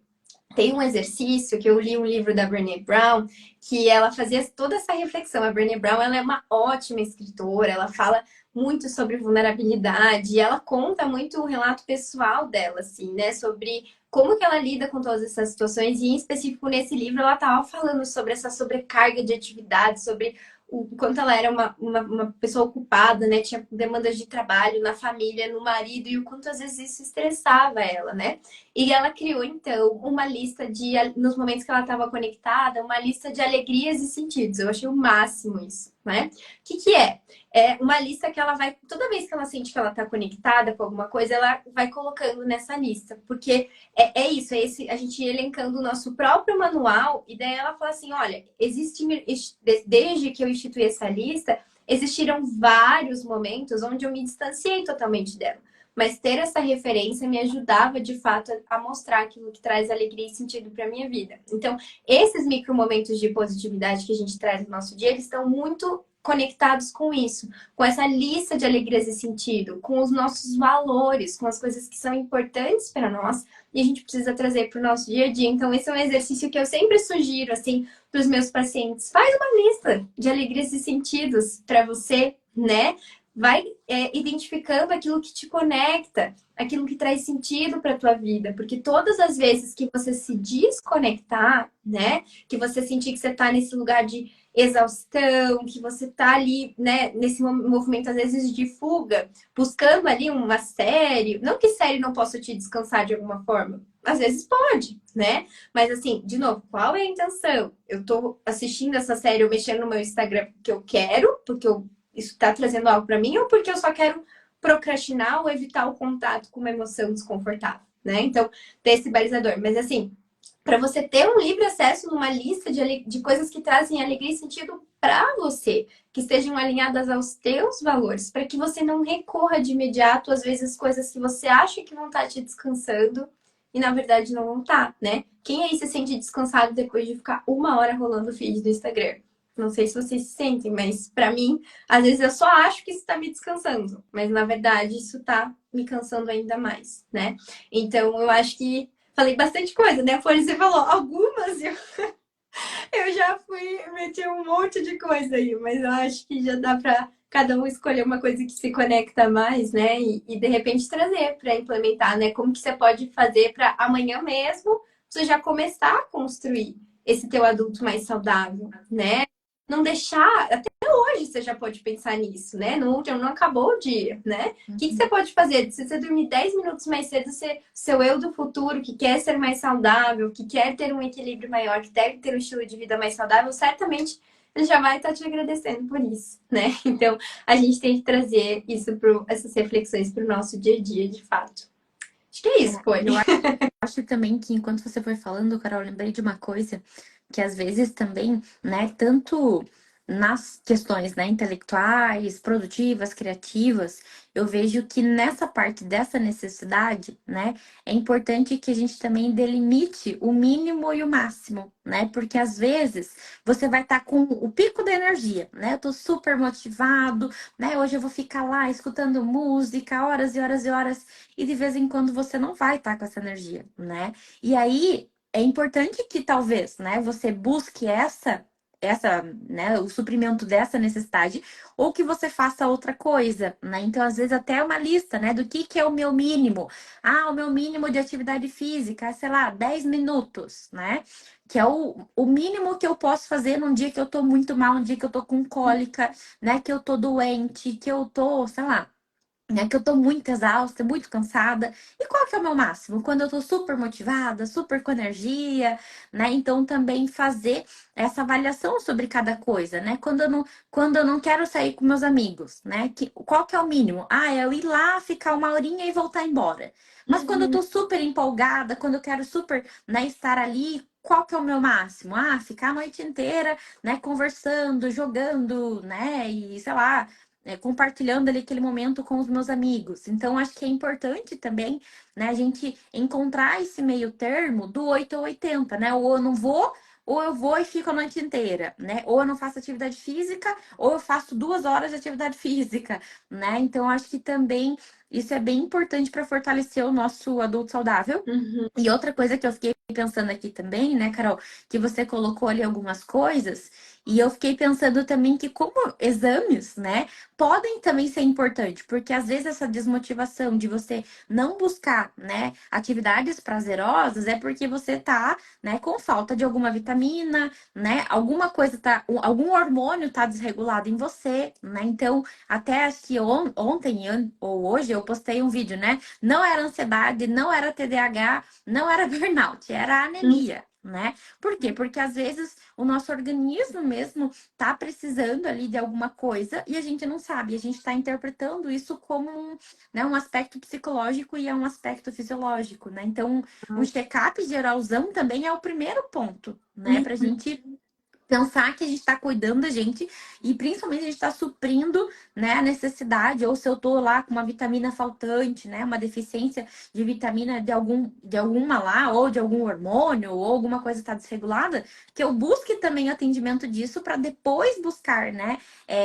Tem um exercício que eu li um livro da Brené Brown que ela fazia toda essa reflexão. A Brené Brown, ela é uma ótima escritora, ela fala muito sobre vulnerabilidade, e ela conta muito o relato pessoal dela, assim, né, sobre como que ela lida com todas essas situações, e em específico nesse livro ela estava falando sobre essa sobrecarga de atividade, sobre o quanto ela era uma pessoa ocupada, né? Tinha demandas de trabalho na família, no marido, e o quanto às vezes isso estressava ela, né? E ela criou, então, uma lista de, nos momentos que ela estava conectada, uma lista de alegrias e sentidos. Eu achei o máximo isso, né? O que que é? É uma lista que ela vai, toda vez que ela sente que ela está conectada com alguma coisa, ela vai colocando nessa lista. Porque é isso, é esse, a gente elencando o nosso próprio manual, e daí ela fala assim: olha, existe, desde que eu instituí essa lista, existiram vários momentos onde eu me distanciei totalmente dela. Mas ter essa referência me ajudava de fato a mostrar aquilo que traz alegria e sentido para minha vida. Então, esses micro momentos de positividade que a gente traz no nosso dia, eles estão muito conectados com isso, com essa lista de alegrias e sentido, com os nossos valores, com as coisas que são importantes para nós e a gente precisa trazer para o nosso dia a dia. Então, esse é um exercício que eu sempre sugiro assim para os meus pacientes. Faz uma lista de alegrias e sentidos para você, né? Vai identificando aquilo que te conecta, aquilo que traz sentido para a tua vida, porque todas as vezes que você se desconectar, né, que você sentir que você está nesse lugar de exaustão, que você está ali, né, nesse movimento às vezes de fuga, buscando ali uma série, não que série não possa te descansar de alguma forma, às vezes pode, né? Mas assim, de novo, qual é a intenção? Eu tô assistindo essa série ou mexendo no meu Instagram porque eu quero, porque isso está trazendo algo para mim, ou porque eu só quero procrastinar ou evitar o contato com uma emoção desconfortável, né? Então, ter esse balizador. Mas assim, para você ter um livre acesso numa lista de coisas que trazem alegria e sentido para você, que estejam alinhadas aos teus valores, para que você não recorra de imediato às vezes coisas que você acha que vão estar te descansando e na verdade não vão estar, né? Quem aí se sente descansado depois de ficar 1 hora rolando o feed do Instagram? Não sei se vocês se sentem, mas para mim, às vezes eu só acho que isso está me descansando, mas na verdade isso está me cansando ainda mais, né? Então eu acho que falei bastante coisa, né? Por você falou algumas, eu já fui meter um monte de coisa aí, mas eu acho que já dá para cada um escolher uma coisa que se conecta mais, né? E de repente trazer para implementar, né? Como que você pode fazer para amanhã mesmo você já começar a construir esse teu adulto mais saudável, né? Não deixar, até hoje você já pode pensar nisso, né? Não acabou o dia, né? O que você Uhum. pode fazer? Se você dormir 10 minutos mais cedo, seu eu do futuro, que quer ser mais saudável, que quer ter um equilíbrio maior, que deve ter um estilo de vida mais saudável, certamente ele já vai estar te agradecendo por isso, né? Então, a gente tem que trazer essas reflexões para o nosso dia a dia, de fato. Acho que é É, isso, Poli. eu acho também que enquanto você foi falando, Carol, eu lembrei de uma coisa que às vezes também, né, tanto nas questões, né, intelectuais, produtivas, criativas, eu vejo que nessa parte dessa necessidade, né, é importante que a gente também delimite o mínimo e o máximo, né? Porque às vezes você vai estar com o pico da energia, né? Eu tô super motivado, né? Hoje eu vou ficar lá escutando música, horas e horas e horas, e de vez em quando você não vai estar com essa energia, né? E aí é importante que talvez, né, você busque né, o suprimento dessa necessidade, ou que você faça outra coisa, né? Então, às vezes, até uma lista, né, do que é o meu mínimo. Ah, o meu mínimo de atividade física é, sei lá, 10 minutos, né? Que é o mínimo que eu posso fazer num dia que eu tô muito mal, um dia que eu tô com cólica, né? Que eu tô doente, que eu tô, sei lá, né, que eu tô muito exausta, muito cansada. E qual que é o meu máximo? Quando eu tô super motivada, super com energia, né? Então também fazer essa avaliação sobre cada coisa, né? Quando eu não quero sair com meus amigos, né? Qual que é o mínimo? Ah, é eu ir lá, ficar uma horinha e voltar embora. Mas quando eu Uhum. tô super empolgada, quando eu quero super, né, estar ali, qual que é o meu máximo? Ah, ficar a noite inteira, né, conversando, jogando, né, e sei lá, compartilhando ali aquele momento com os meus amigos. Então, acho que é importante também, né, a gente encontrar esse meio termo do 8 ou 80, né? Ou eu não vou, ou eu vou e fico a noite inteira, né? Ou eu não faço atividade física, ou eu faço 2 horas de atividade física, né? Então, acho que também isso é bem importante para fortalecer o nosso adulto saudável. Uhum. E outra coisa que eu fiquei pensando aqui também, né, Carol, que você colocou ali algumas coisas, e eu fiquei pensando também que como exames, né, podem também ser importantes, porque às vezes essa desmotivação de você não buscar, né, atividades prazerosas é porque você tá, né, com falta de alguma vitamina, né, alguma coisa tá, algum hormônio tá desregulado em você, né? Então, até acho que ontem ou hoje eu postei um vídeo, né? Não era ansiedade, não era TDAH, não era burnout, era anemia, né? Por quê? Porque às vezes o nosso organismo mesmo tá precisando ali de alguma coisa e a gente não sabe, a gente tá interpretando isso como né, um aspecto psicológico e é um aspecto fisiológico, né? Então, um check-up geralzão também é o primeiro ponto, né? Pra Uhum. gente pensar que a gente está cuidando da gente e principalmente a gente está suprindo, né, a necessidade, ou se eu tô lá com uma vitamina faltante, né, uma deficiência de vitamina de alguma lá, ou de algum hormônio, ou alguma coisa está desregulada, que eu busque também atendimento disso para depois buscar, né,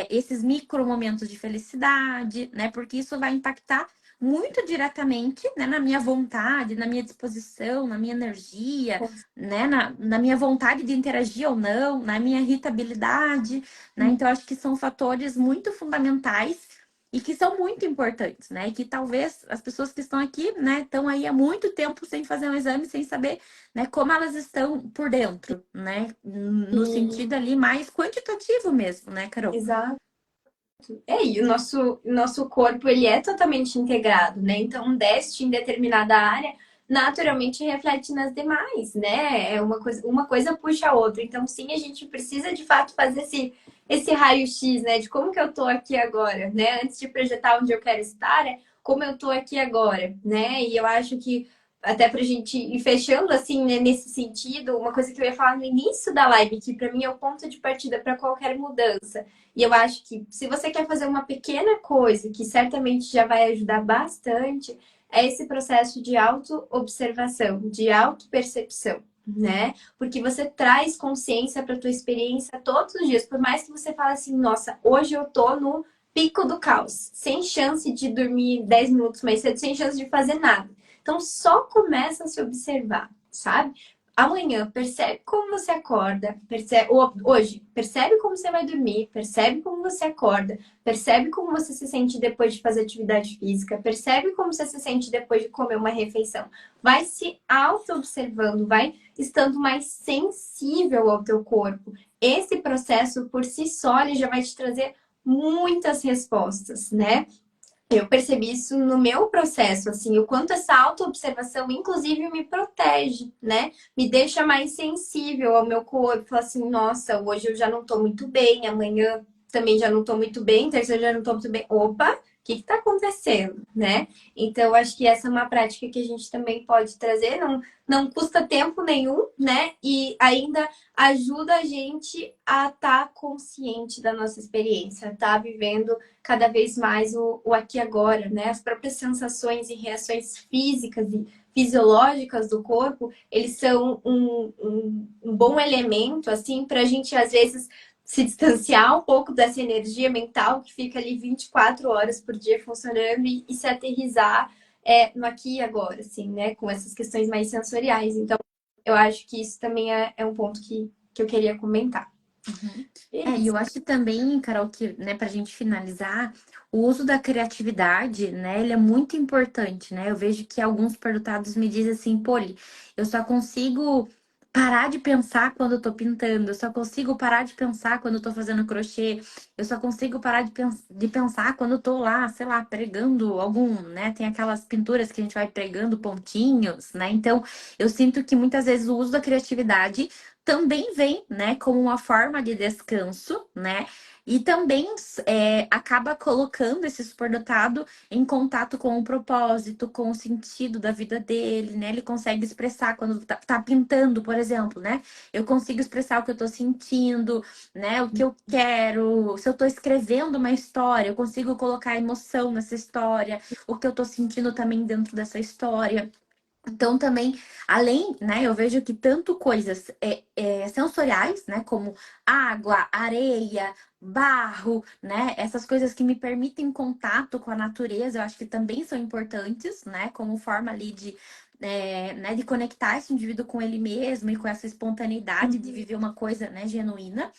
esses micro momentos de felicidade, né, porque isso vai impactar muito diretamente, né, na minha vontade, na minha disposição, na minha energia, né, na minha vontade de interagir ou não, na minha irritabilidade, né? Então, acho que são fatores muito fundamentais e que são muito importantes, né? E que talvez as pessoas que estão aqui, né, estão aí há muito tempo sem fazer um exame, sem saber, né, como elas estão por dentro, né? No Sim, sentido ali mais quantitativo mesmo, né, Carol? exato. E o nosso corpo, ele é totalmente integrado, né? Então, um déficit em determinada área naturalmente reflete nas demais, né? É uma coisa puxa a outra. Então, sim, a gente precisa de fato fazer esse raio-x, né? De como que eu tô aqui agora, né? Antes de projetar onde eu quero estar, é como eu tô aqui agora, né? E eu acho que até pra gente ir fechando assim, né, nesse sentido, uma coisa que eu ia falar no início da live, que para mim é o ponto de partida para qualquer mudança. E eu acho que se você quer fazer uma pequena coisa, que certamente já vai ajudar bastante, é esse processo de auto-observação, de auto-percepção, né? Porque você traz consciência para a tua experiência todos os dias. Por mais que você fale assim, nossa, hoje eu tô no pico do caos, sem chance de dormir 10 minutos mais cedo, sem chance de fazer nada. Então, só começa a se observar, sabe? amanhã, percebe como você acorda, percebe, hoje, percebe como você vai dormir, percebe como você acorda, percebe como você se sente depois de fazer atividade física, percebe como você se sente depois de comer uma refeição. Vai se auto-observando, vai estando mais sensível ao teu corpo. Esse processo, por si só, ele já vai te trazer muitas respostas, né? Eu percebi isso no meu processo, assim, o quanto essa autoobservação, inclusive, me protege, né? Me deixa mais sensível ao meu corpo. Fala assim, nossa, hoje eu já não tô muito bem, amanhã também já não tô muito bem, terça já não tô muito bem. Opa, o que que tá acontecendo, né? Então, eu acho que essa é uma prática que a gente também pode trazer, não custa tempo nenhum, né? E ainda ajuda a gente a estar consciente da nossa experiência, tá vivendo cada vez mais o aqui e agora, né? As próprias sensações e reações físicas e fisiológicas do corpo, eles são um bom elemento, assim, para a gente, às vezes, se distanciar um pouco dessa energia mental que fica ali 24 horas por dia funcionando e se aterrizar no aqui e agora, assim, né? Com essas questões mais sensoriais. Então, eu acho que isso também é um ponto que eu queria comentar. Uhum. E Beleza. eu acho também, Carol, que, né, pra gente finalizar, o uso da criatividade, né, ele é muito importante, né? Eu vejo que alguns superdotados me dizem assim, Poli, eu só consigo parar de pensar quando eu tô pintando, eu só consigo parar de pensar quando eu tô fazendo crochê, eu só consigo parar de pensar quando eu tô lá, sei lá, pregando algum, né? Tem aquelas pinturas que a gente vai pregando pontinhos, né? Então, eu sinto que muitas vezes o uso da criatividade também vem, né, como uma forma de descanso, né? E também acaba colocando esse superdotado em contato com o propósito, com o sentido da vida dele, né? Ele consegue expressar quando tá pintando, por exemplo, né? Eu consigo expressar o que eu tô sentindo, né? O que eu quero. Se eu tô escrevendo uma história, eu consigo colocar emoção nessa história, o que eu tô sentindo também dentro dessa história. Então, também, além, né, eu vejo que tanto coisas sensoriais, né, como água, areia, barro, né, essas coisas que me permitem contato com a natureza, eu acho que também são importantes, né, como forma ali né, de conectar esse indivíduo com ele mesmo e com essa espontaneidade de viver uma coisa, né, genuína,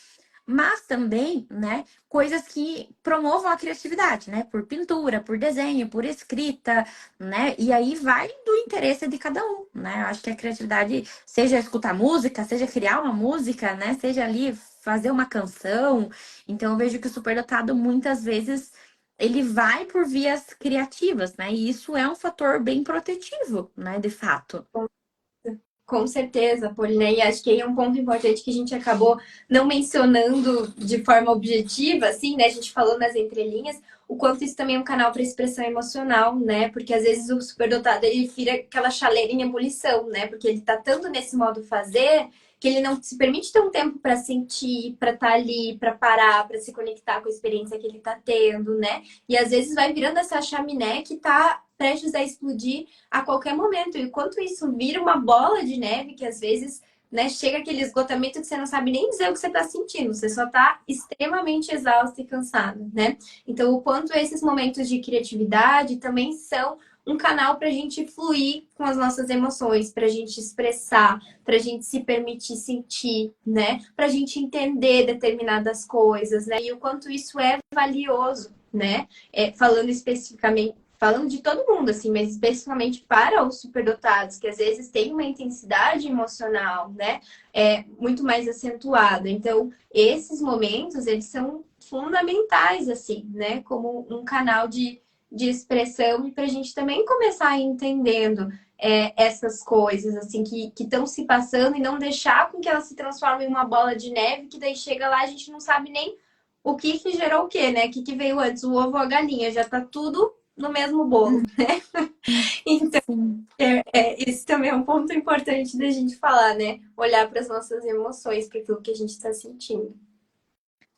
mas também, né, coisas que promovam a criatividade, né, por pintura, por desenho, por escrita, né, e aí vai do interesse de cada um, né, eu acho que a criatividade, seja escutar música, seja criar uma música, né, seja ali fazer uma canção, então eu vejo que o superdotado muitas vezes ele vai por vias criativas, né, e isso é um fator bem protetivo, né, de fato. Com certeza, Pauline, e acho que aí é um ponto importante que a gente acabou não mencionando de forma objetiva, assim, né? A gente falou nas entrelinhas, o quanto isso também é um canal para expressão emocional, né? Porque às vezes o superdotado ele vira aquela chaleira em ebulição, né? Porque ele tá tanto nesse modo fazer que ele não se permite ter um tempo para sentir, para estar ali, para parar, para se conectar com a experiência que ele tá tendo, né? E às vezes vai virando essa chaminé que tá prestes a explodir a qualquer momento. E quanto isso vira uma bola de neve, que às vezes, né, chega aquele esgotamento que você não sabe nem dizer o que você está sentindo, você só está extremamente exausto e cansado, né? Então, o quanto esses momentos de criatividade também são um canal para a gente fluir com as nossas emoções, para a gente expressar, para a gente se permitir sentir, né? Para a gente entender determinadas coisas, né? E o quanto isso é valioso, né? Falando especificamente falando de todo mundo, assim, mas especificamente para os superdotados, que às vezes têm uma intensidade emocional, né, muito mais acentuada. Então, esses momentos, eles são fundamentais, assim, né, como um canal de expressão e para a gente também começar a ir entendendo essas coisas, assim, que estão se passando e não deixar com que elas se transformem em uma bola de neve, que daí chega lá a gente não sabe nem o que gerou o quê, né? O que veio antes, o ovo ou a galinha? Já tá tudo no mesmo bolo. Então, Sim. isso também é um ponto importante da gente falar, né? Olhar para as nossas emoções, para aquilo que a gente está sentindo.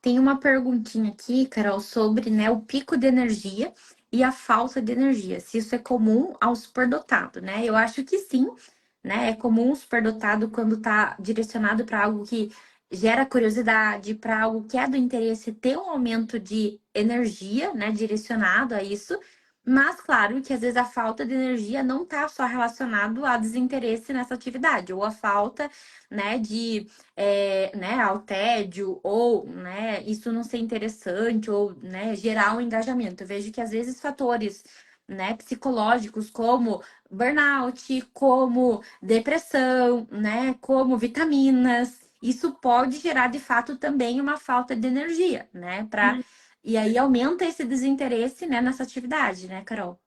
Tem uma perguntinha aqui, Carol, sobre, né, o pico de energia e a falta de energia. Se isso é comum ao superdotado, né? Eu acho que sim, né? É comum o superdotado quando está direcionado para algo que gera curiosidade, para algo que é do interesse ter um aumento de energia, né, direcionado a isso. Mas, claro, que às vezes a falta de energia não está só relacionado a desinteresse nessa atividade, ou a falta, né, né, ao tédio, ou, né, isso não ser interessante, ou, né, gerar um engajamento. Eu vejo que às vezes fatores, né, psicológicos como burnout, como depressão, né, como vitaminas, isso pode gerar de fato também uma falta de energia, né, e aí aumenta esse desinteresse, né, nessa atividade, né, Carol?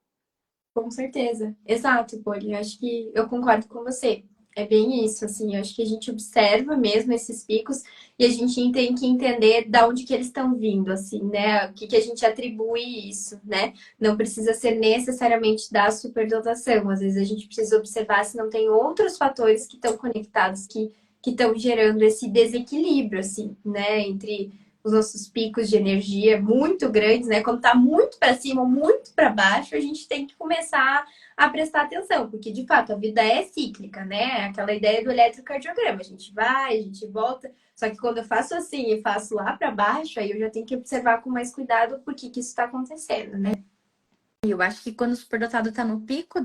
Com certeza. Exato, Poli. Eu acho que eu concordo com você. É bem isso, assim. Eu acho que a gente observa mesmo esses picos e a gente tem que entender da onde que eles estão vindo, assim, né? O que que a gente atribui isso, né? Não precisa ser necessariamente da superdotação. Às vezes a gente precisa observar se não tem outros fatores que estão conectados, que estão gerando esse desequilíbrio, assim, né? Entre os nossos picos de energia muito grandes, né? Quando tá muito para cima, muito para baixo, a gente tem que começar a prestar atenção, porque de fato a vida é cíclica, né? Aquela ideia do eletrocardiograma, a gente vai, a gente volta. Só que quando eu faço assim e faço lá para baixo, aí eu já tenho que observar com mais cuidado por que que isso está acontecendo, né? Eu acho que quando o superdotado está no pico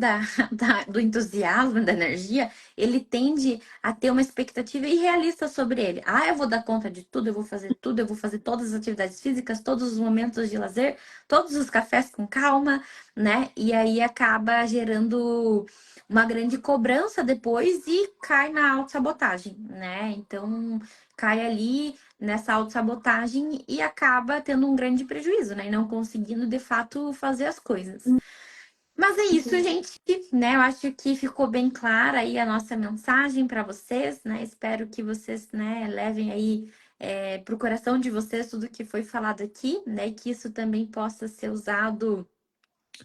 do entusiasmo, da energia, ele tende a ter uma expectativa irrealista sobre ele. Ah, eu vou dar conta de tudo, eu vou fazer todas as atividades físicas, todos os momentos de lazer, todos os cafés com calma, né? E aí acaba gerando uma grande cobrança depois e cai na autossabotagem, né? Então, cai ali nessa autossabotagem e acaba tendo um grande prejuízo, né? E não conseguindo de fato fazer as coisas. Mas é isso, gente, né? Eu acho que ficou bem clara aí a nossa mensagem para vocês, né? Espero que vocês, né, levem aí para o coração de vocês tudo que foi falado aqui, né? Que isso também possa ser usado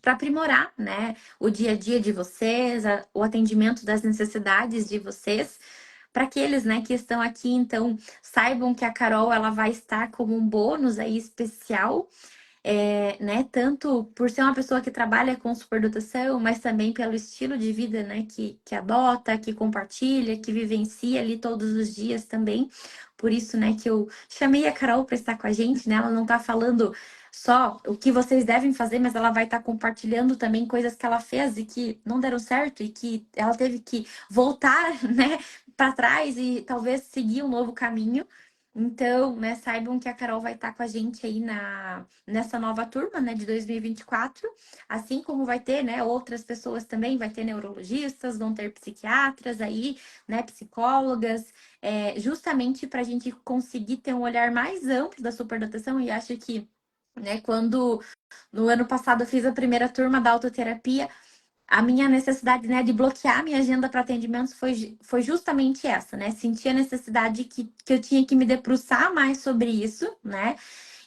para aprimorar, né, o dia a dia de vocês, o atendimento das necessidades de vocês. Para aqueles, né, que estão aqui, então, saibam que a Carol ela vai estar como um bônus aí especial, né, tanto por ser uma pessoa que trabalha com superdotação, mas também pelo estilo de vida, né, que adota, que compartilha, que vivencia ali todos os dias também. Por isso, né, que eu chamei a Carol para estar com a gente, né? Ela não está falando só o que vocês devem fazer, mas ela vai estar compartilhando também coisas que ela fez e que não deram certo e que ela teve que voltar, né, para trás e talvez seguir um novo caminho. Então, né, saibam que a Carol vai estar com a gente aí nessa nova turma, né, de 2024, assim como vai ter, né, outras pessoas também, vai ter neurologistas, vão ter psiquiatras aí, né, psicólogas, justamente para a gente conseguir ter um olhar mais amplo da superdotação. E acho que, né, quando no ano passado eu fiz a primeira turma da autoterapia, a minha necessidade, né, de bloquear minha agenda para atendimentos foi justamente essa, né? Senti a necessidade que eu tinha que me debruçar mais sobre isso, né?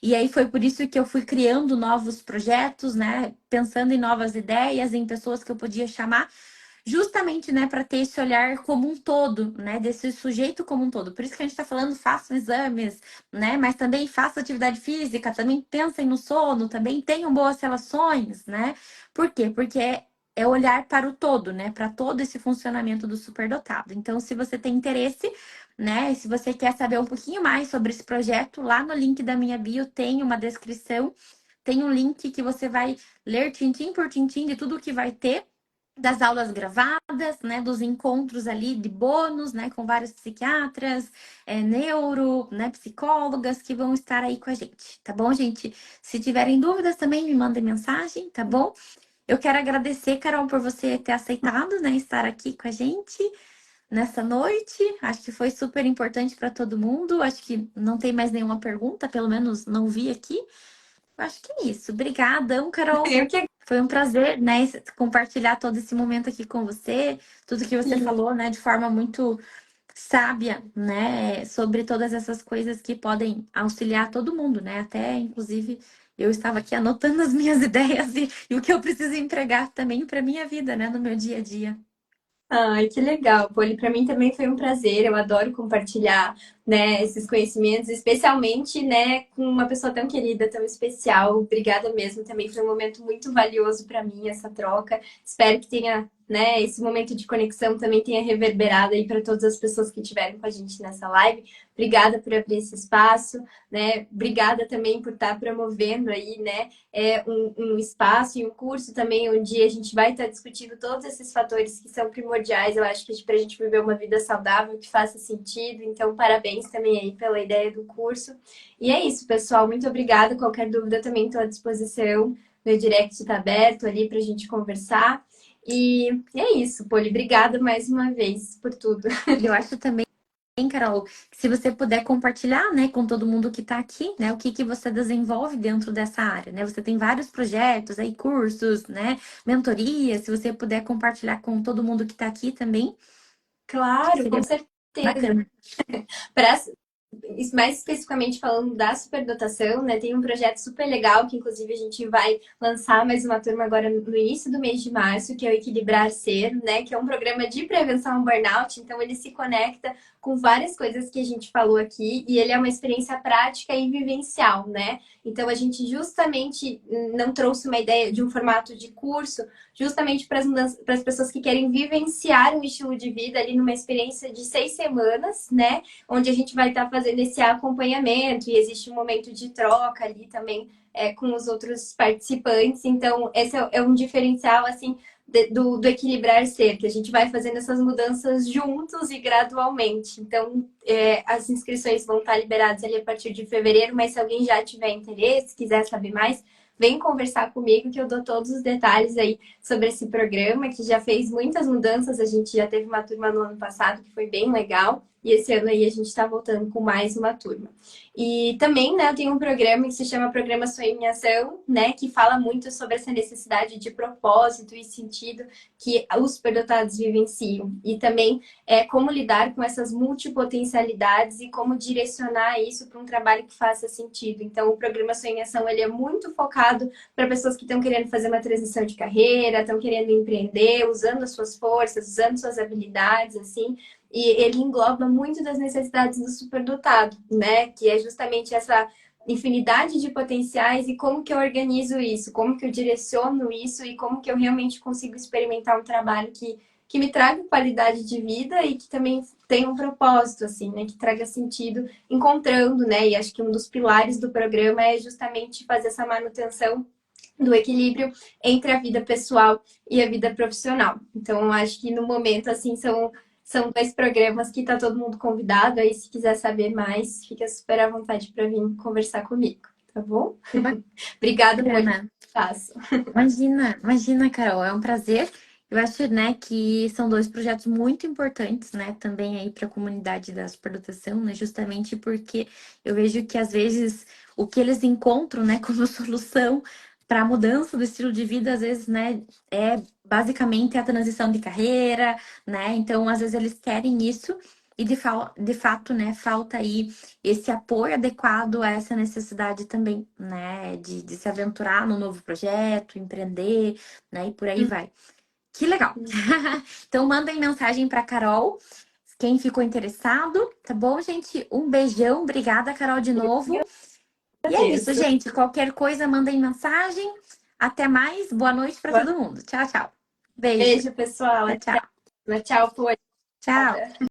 E aí foi por isso que eu fui criando novos projetos, né? Pensando em novas ideias, em pessoas que eu podia chamar, justamente, né, para ter esse olhar como um todo, né, desse sujeito como um todo. Por isso que a gente está falando, façam exames, né, mas também façam atividade física, também pensem no sono, também tenham boas relações, né? Por quê? Porque é olhar para o todo, né, para todo esse funcionamento do superdotado. Então, se você tem interesse, né, e se você quer saber um pouquinho mais sobre esse projeto, lá no link da minha bio tem uma descrição, tem um link que você vai ler tintim por tintim de tudo que vai ter das aulas gravadas, né, dos encontros ali de bônus, né, com vários psiquiatras, neuro, né, psicólogas que vão estar aí com a gente, tá bom, gente? Se tiverem dúvidas também me mandem mensagem, tá bom? Eu quero agradecer, Carol, por você ter aceitado, né, estar aqui com a gente nessa noite. Acho que foi super importante para todo mundo. Acho que não tem mais nenhuma pergunta, pelo menos não vi aqui. Acho que é isso. Obrigadão, Carol. Eu que Foi um prazer, né, compartilhar todo esse momento aqui com você, tudo que você agradeço. falou, né, de forma muito sábia, né, sobre todas essas coisas que podem auxiliar todo mundo, né, até inclusive eu estava aqui anotando as minhas ideias e o que eu preciso entregar também para minha vida, né, no meu dia a dia. Ai, que legal, Poli. Para mim também foi um prazer. Eu adoro compartilhar né, esses conhecimentos, especialmente, né, com uma pessoa tão querida, tão especial. Obrigada mesmo, também foi um momento muito valioso para mim essa troca. Espero que tenha, né, esse momento de conexão também tenha reverberado aí para todas as pessoas que estiveram com a gente nessa live. Obrigada por abrir esse espaço, né? Obrigada também por estar promovendo aí, né, um espaço e um curso também onde a gente vai estar discutindo todos esses fatores que são primordiais, eu acho que para a gente viver uma vida saudável, que faça sentido. Então, parabéns também aí pela ideia do curso. E é isso, pessoal. Muito obrigada. Qualquer dúvida também estou à disposição. Meu direct está aberto ali para a gente conversar. E é isso, Poli. Obrigada mais uma vez por tudo. E eu acho também, Carol, que se você puder compartilhar, né, com todo mundo que está aqui, né, o que que você desenvolve dentro dessa área, né? Você tem vários projetos aí, cursos, né, mentoria, se você puder compartilhar com todo mundo que está aqui também, Claro, com seria certeza. bacana. Para mais especificamente falando da superdotação, né? Tem um projeto super legal que, inclusive, a gente vai lançar mais uma turma agora no início do mês de março, que é o Equilibrar Ser, né? Que é um programa de prevenção ao burnout. Então, ele se conecta com várias coisas que a gente falou aqui e ele é uma experiência prática e vivencial, né? Então, a gente justamente não trouxe uma ideia de um formato de curso, justamente para as pessoas que querem vivenciar um estilo de vida ali numa experiência de 6 semanas, né? Onde a gente vai estar fazendo esse acompanhamento e existe um momento de troca ali também com os outros participantes. Então, esse é um diferencial, assim, do equilibrar ser, que a gente vai fazendo essas mudanças juntos e gradualmente. Então, as inscrições vão estar liberadas ali a partir de fevereiro, mas se alguém já tiver interesse, quiser saber mais, vem conversar comigo que eu dou todos os detalhes aí sobre esse programa, que já fez muitas mudanças. A gente já teve uma turma no ano passado que foi bem legal. E esse ano aí a gente está voltando com mais uma turma. E também, né, eu tenho um programa que se chama Programa Sonho em Ação, né, que fala muito sobre essa necessidade de propósito e sentido que os superdotados vivenciam. E também como lidar com essas multipotencialidades e como direcionar isso para um trabalho que faça sentido. Então, o Programa Sonho em Ação, ele é muito focado para pessoas que estão querendo fazer uma transição de carreira, estão querendo empreender, usando as suas forças, usando suas habilidades, assim. E ele engloba muito das necessidades do superdotado, né? Que é justamente essa infinidade de potenciais e como que eu organizo isso, como que eu direciono isso e como que eu realmente consigo experimentar um trabalho que me traga qualidade de vida e que também tenha um propósito, assim, né? Que traga sentido, encontrando, né? E acho que um dos pilares do programa é justamente fazer essa manutenção do equilíbrio entre a vida pessoal e a vida profissional. Então, eu acho que no momento, assim, são 2 programas que está todo mundo convidado. Aí, se quiser saber mais, fica super à vontade para vir conversar comigo, tá bom? Que Obrigada por bacana. espaço. Imagina, imagina, Carol, é um prazer. Eu acho, né, que são dois projetos muito importantes, né, também aí para a comunidade da superdotação, né, justamente porque eu vejo que às vezes o que eles encontram, né, como solução para a mudança do estilo de vida, às vezes, né, é basicamente a transição de carreira, né, então às vezes eles querem isso e de fato, né, falta aí esse apoio adequado a essa necessidade também, né, de se aventurar no novo projeto, empreender, né, e por aí vai. Que legal! Então, mandem mensagem para Carol, quem ficou interessado, tá bom, gente? Um beijão, obrigada, Carol, de novo. E é isso, Agradeço. gente. Qualquer coisa, mandem mensagem. Até mais, boa noite para todo mundo. Tchau, tchau. Beijo. Beijo, pessoal. Tchau, Até. tchau. Tchau, por. Tchau.